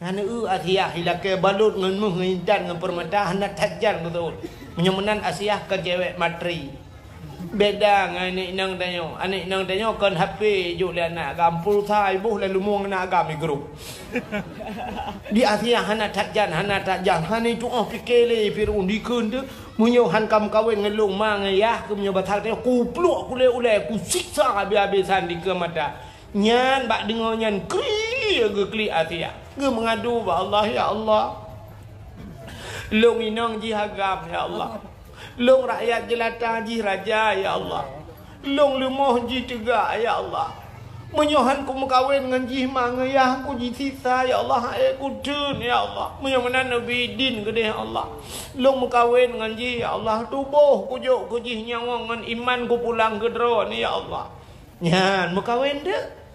S1: hana Asiyah hilake balut dengan muh dengan intan dengan permata hana tajan betul menyo menan Asiyah ke cewek matri beda dengan anak nang tanyo kan HP juk le anak gampul sai buh lalu muang anak agam grup di Asiyah hana tajan hana itu fikir le Fir'aun dikeun tu munyo han kam kawin ngelung mang ya ke munyo batal teh ku pluk ku le ku siksa habis-habisan di kemata nyan bak dengo nyan kri ge kli Asiyah ge mengadu ba Allah ya Allah long inong ji hagam ya Allah long rakyat jelata ji raja ya Allah long lemoh ji tegak ya Allah Menyohan ku mengkawin dengan jihma ngayah ku jisisa ya Allah ku dun ya Allah. Menyohan Nabi din ke dia Allah. Lu mengkawin dengan jih ya Allah tubuh ku juk ku jih nyawa dengan iman ku pulang ke drone ya Allah. Nyan mengkawin dah.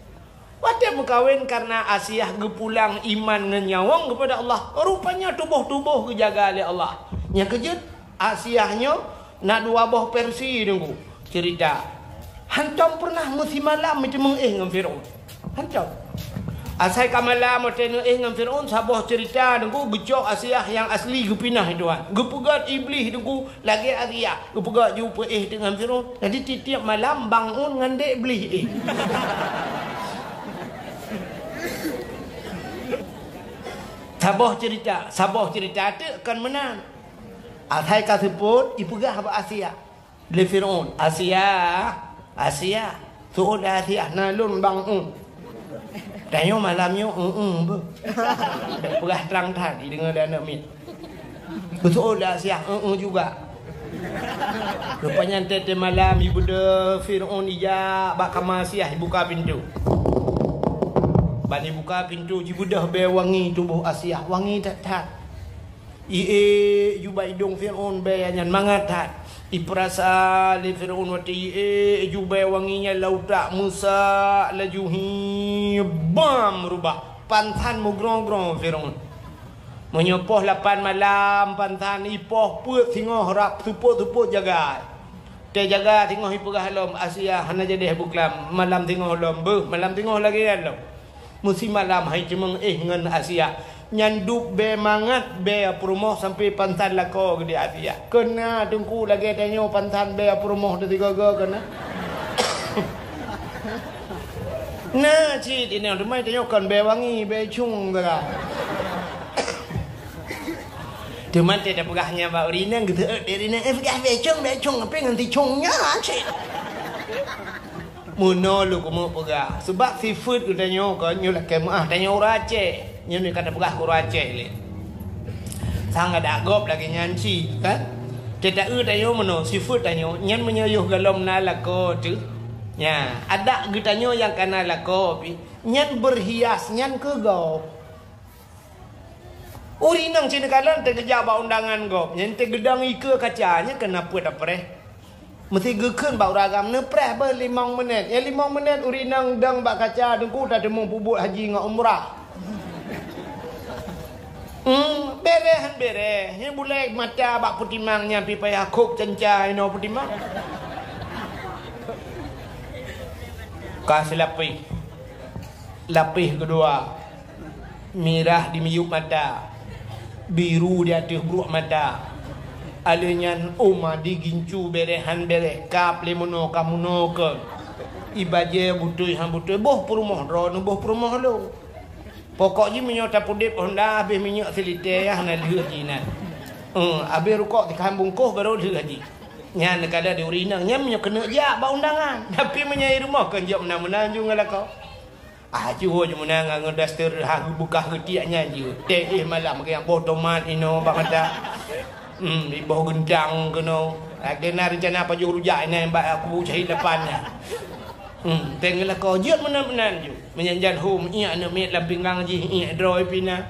S1: Wadah mengkawin karena Asiah ke pulang iman dengan nyawa kepada Allah. Rupanya tubuh-tubuh ke jaga oleh Allah. Yang kejut Asiahnya nak dua buah Persi nunggu cerita. Hancam pernah musim malam itu dengan Fir'aun. Hancam. Asai kamalam itu dengan Fir'aun sabah cerita nunggu gejok Asiah yang asli gepinah itu kan. Gepegat iblis nunggu lagi Asiah. Gepegat jumpa dengan Fir'aun. Jadi tiap malam bangun dengan dek iblis Sabah cerita tu akan menang. Asai kasebut ipegah apa Asiah. Le Fir'aun. Asiah, suruh Asiah nalun bangun. Tanya malamnya, perah terang tadi dengan dana mit. Suruh Asiah, juga. Rupanya tete malam ibu de Fir'aun ija bak kamar Asiah buka pintu. Bani buka pintu ibu dah wangi tubuh Asiah, wangi tak. Juba hidung Fir'aun bayangan mangatat. Iperasa li Fir'aun wati juba wanginya lautak Musa lajuhi bam rubah pantan mugrong-grong Fir'aun. Menyopoh 8 malam pantan ipoh put singoh rap suput jaga. Te jaga singoh ipegah lom Asiah hana jadi buklam malam singoh lom malam singoh lagi lom. Musim malam hai cemeng ngan Asiah. Nyanduk be mangat be perumoh sampai pantan lako ke dia Asiah. Kena tungku lagi tanya pantan be perumoh tu tiga-tiga kena. Nah cik ini rumah tanya kan be wangi be cung dah. Cuma tidak pegahnya Pak Rina gitu. Rina pegah be cung apa nganti cungnya cik. Muno lu kamu pegah. Sebab seafood tu tanya kan nyulah kemah tanya orang Aceh. Yang ni kata pegah kurang Aceh ni. Sangat agop lagi nyanci kan. Tidak tanya mana seafood tanya. Nyan menyayuh galom nalako tu. Ya, ada getanya yang kena lako. Nyan berhias nyan ke gop. Uri nang cina kalan terkejap ba undangan gop. Nyan tergedang ika kacanya kenapa tak pereh. Mesti gekun bau ragam nepreh ber 5 minit. Ya 5 minit uri nang dang bak kaca dengku dah demung pubut haji dengan umrah. Bereh. Yang boleh mata bak putimangnya pi payah kok cencai no putimang. Kasih lapis kedua. Merah di miyuk mata. Biru di atas buruk mata. Alenyan oma di gincu berehan bereh kap lemono kamuno ke. Ibaje butuh han butuh boh perumah ron boh perumah lo. Pokoknya minyak tapudip Honda habis minyak selite ya nak lihat jinan. Habis rukuk di kambungkuh baru lihat ji. Nya nekada di urinang nya minyak kena jak ba undangan. Tapi menyai rumah kan jap menang-menang juga lah kau. Cuho je menang ngang daster ha buka ketiaknya je. Teh malam ke yang botoman ino bak kata. Di bawah gendang kena. Kena rencana apa juru rujak ni bak aku cari depannya. Tengoklah kau jut menan-menan je. Menyanjan home iya nak met lampingang je iya draw pina.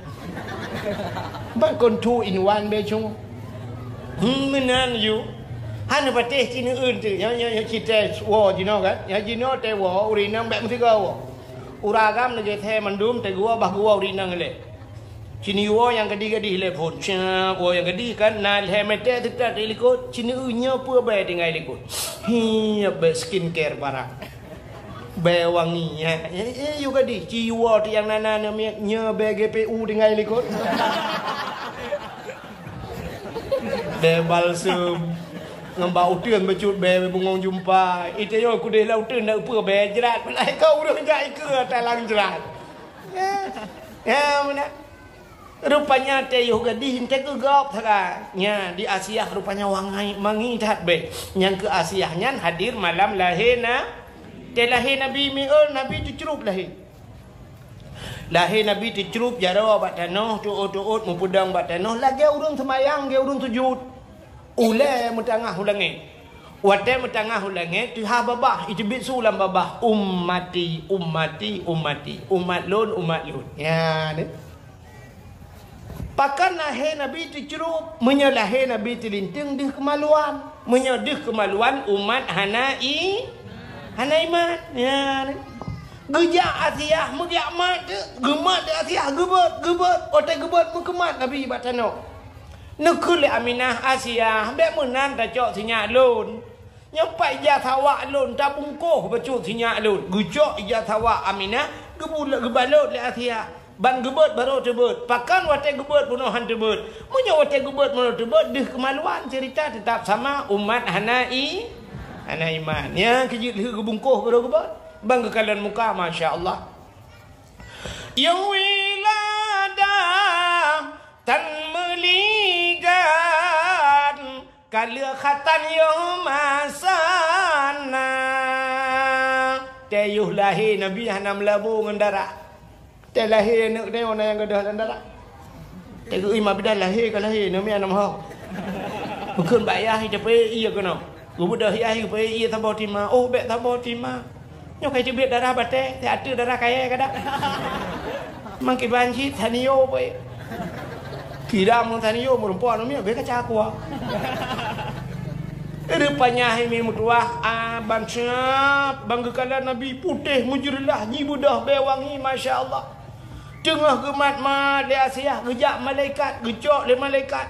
S1: Bak kon 2 in 1 be chung. Menan je. Han patih Cina tu. Yang kita wo you know kan. Yang you know te wo urinang bak mesti kau. Uragam na je the mandum te gua bah gua urinang le. Cini wo yang gedi-gedi le pun. Cina wo yang gedi kan na le mete tetap ikut. Cina nya pu be tinggal ikut. Hi be skincare barang. Be wangi ya. Juga di jiwa yang nana nya be GPU tinggal ikut. Be balsam ngembau teuan becut be bungong jumpa. Itu yo ku deh lau teuan nak pu be jerat pelai kau udah enggak ke talang jerat. Ya mana? Rupanya teh yo gadi hinte ke gop thaka. Nya di Asiah rupanya wangi mangi tat be. Yang ke Asiah nyan hadir malam lahena. Lahir Nabi Mi'ul, Nabi dicrup lahir. Lahir Nabi dicrup jara bat tanah, tuut-tuut mempudang bat tanah. Lagi urung semayang, dia urung sujud. Ulai mentangah ulangi. Wate metangah ulange tu ha babah itu bit sulam babah ummati ummati ummati umat lun ya ni pakan lahir Nabi tu cerup menyalahir Nabi tu linting dih kemaluan menyadih kemaluan umat hanai iman ya ni gejak Asiah megiak mat gemat de Asiah gebet otak gebet kemat Nabi batano nekul Aminah Asiah bek menan ta cok sinyak lun nyampai jathawa lun ta bungkuh becut sinyak lun gejak jathawa Aminah gebalot le Asiah ban gebet baru tebet pakan watai gebet bunuhan tebet munya watai gebet bunuh tebet deh kemaluan cerita tetap sama umat hanai iman ya kejut gebungkuh baru gebet bang kekalan muka masya-Allah yang wiladah tan meligan kalia khatan yo masana tayuh lahir Nabi hanam labu ngendara te lahir nak tengok yang gadah ngendara tengok imam bidah lahir ke lahir Nabi hanam hok bukan bayar tapi iya kena gubudah iya pe iya tambah tima oh bek tambah tima nyok kai cebit darah bate te ada darah kaya kada mangki banji taniyo pe kira mong taniyo perempuan mi be kaca aku rupanya ini mutuah aban siap banggakan Nabi putih mujrillah nyibudah bewangi masya-Allah tengah gemat ma de Asiah gejak malaikat gejok le malaikat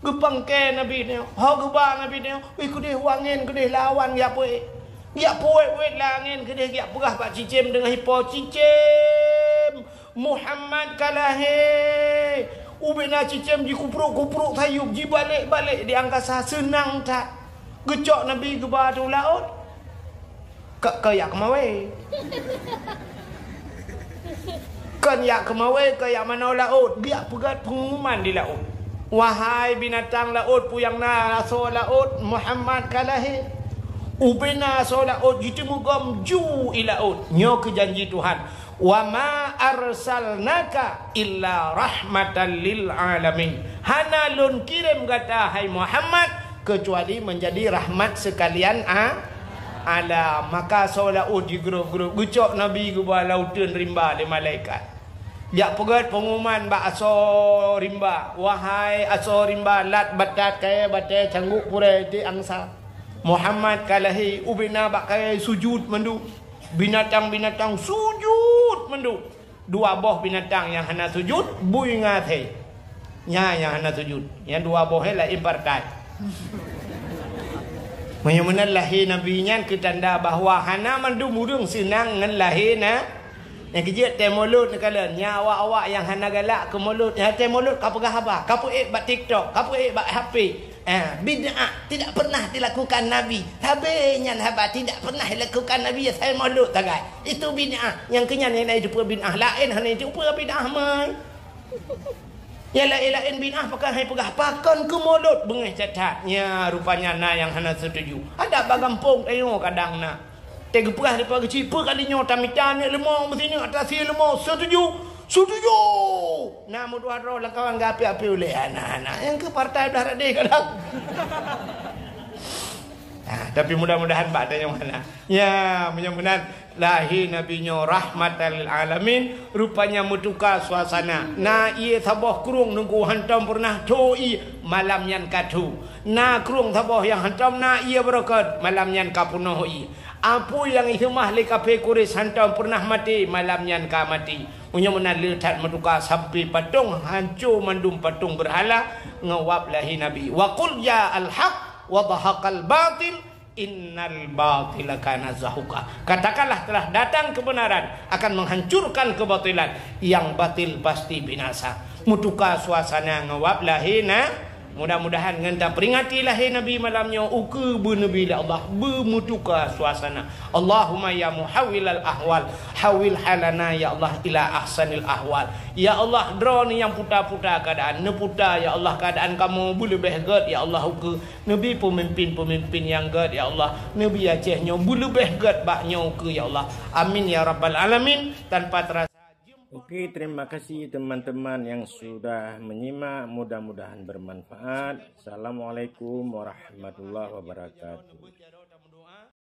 S1: gepangke Nabi ni ha geba Nabi ni ku deh wangin ku deh lawan ya poe wet langin ku deh ya perah pak cicim dengan hipo cicim Muhammad kalahe ubina cicim ji kupruk tayub ji balik di angkasa senang tak gecok Nabi ke batu laut kayak kemawe kan yak kemawe kayak mana laut biar pegat pengumuman di laut wahai binatang laut puyang na rasul laut Muhammad kalahi ubina rasul laut gitu mugam ju ilaut nyo ke janji Tuhan wa ma arsalnaka illa rahmatan lil alamin hanalun kirim kata hai Muhammad kecuali menjadi rahmat sekalian ala maka solat di grup-grup gucok Nabi ke bawah lautan rimba di malaikat jak pegat pengumuman bak aso rimba wahai aso rimba lat batat kaya batai cangguk pura di angsa Muhammad kalahi ubina bak kaya sujud mendu binatang-binatang sujud mendu dua boh binatang yang hana sujud bui ngathe nya yang hana sujud yang dua boh lah ibartai Menyemenan lahir Nabi nyan ketanda bahawa hana mandu murung senang ngan lahir na yang kejut teh mulut ni kala nyawa awak yang hana galak ke mulut teh mulut ka pegah apa ka puik bak TikTok ka puik bak HP bid'ah tidak pernah dilakukan Nabi habisnya haba tidak pernah dilakukan Nabi saya mulut tagai itu bid'ah yang kenyan yang itu bid'ah lain hana itu bid'ah mai ya lain binah pakai hai pegah pakan ke mulut bengih catatnya rupanya na yang hana setuju ada bagampung tengok kadang na tega perah depa kecil per kalinya tamitan ni lemah mesti ni atas si lemah setuju na mudah roh lah kawan gapi-api oleh anak-anak yang ke partai dah ada kadang tapi mudah-mudahan badannya mana ya mudah-mudahan lahir nabinya rahmatan lil alamin rupanya mutuka suasana na ia sabah kurung nunggu hantam pernah toi malam yan katu na kurung sabah yang hantam na ia berkat malam yan kapunoh i apu yang ihmah le kape kuris hantam pernah mati malam yan ka mati punya menan letat mutuka sampai patung hancur mandum patung berhala ngawap lahir nabi wa qul ya al haq wa dhahaqal batil innal batila kana zahuqa katakanlah telah datang kebenaran akan menghancurkan kebatilan yang batil pasti binasa mutuka suasana ngawap lahina mudah-mudahan ngenta peringati lahir nabi malamnya uke bernabi Allah bermutuka suasana Allahumma ya muhawwilal ahwal hawil halana ya Allah ila ahsanil ahwal ya Allah draw ni yang putar-putar keadaan neputar ya Allah keadaan kamu boleh behgat ya Allah uke nabi pemimpin-pemimpin yang gad ya Allah nabi Acehnya boleh behgat baknya uke ya Allah amin ya rabbal alamin tanpa terasa
S3: Oke, terima kasih teman-teman yang sudah menyimak. Mudah-mudahan bermanfaat. Assalamualaikum warahmatullahi wabarakatuh.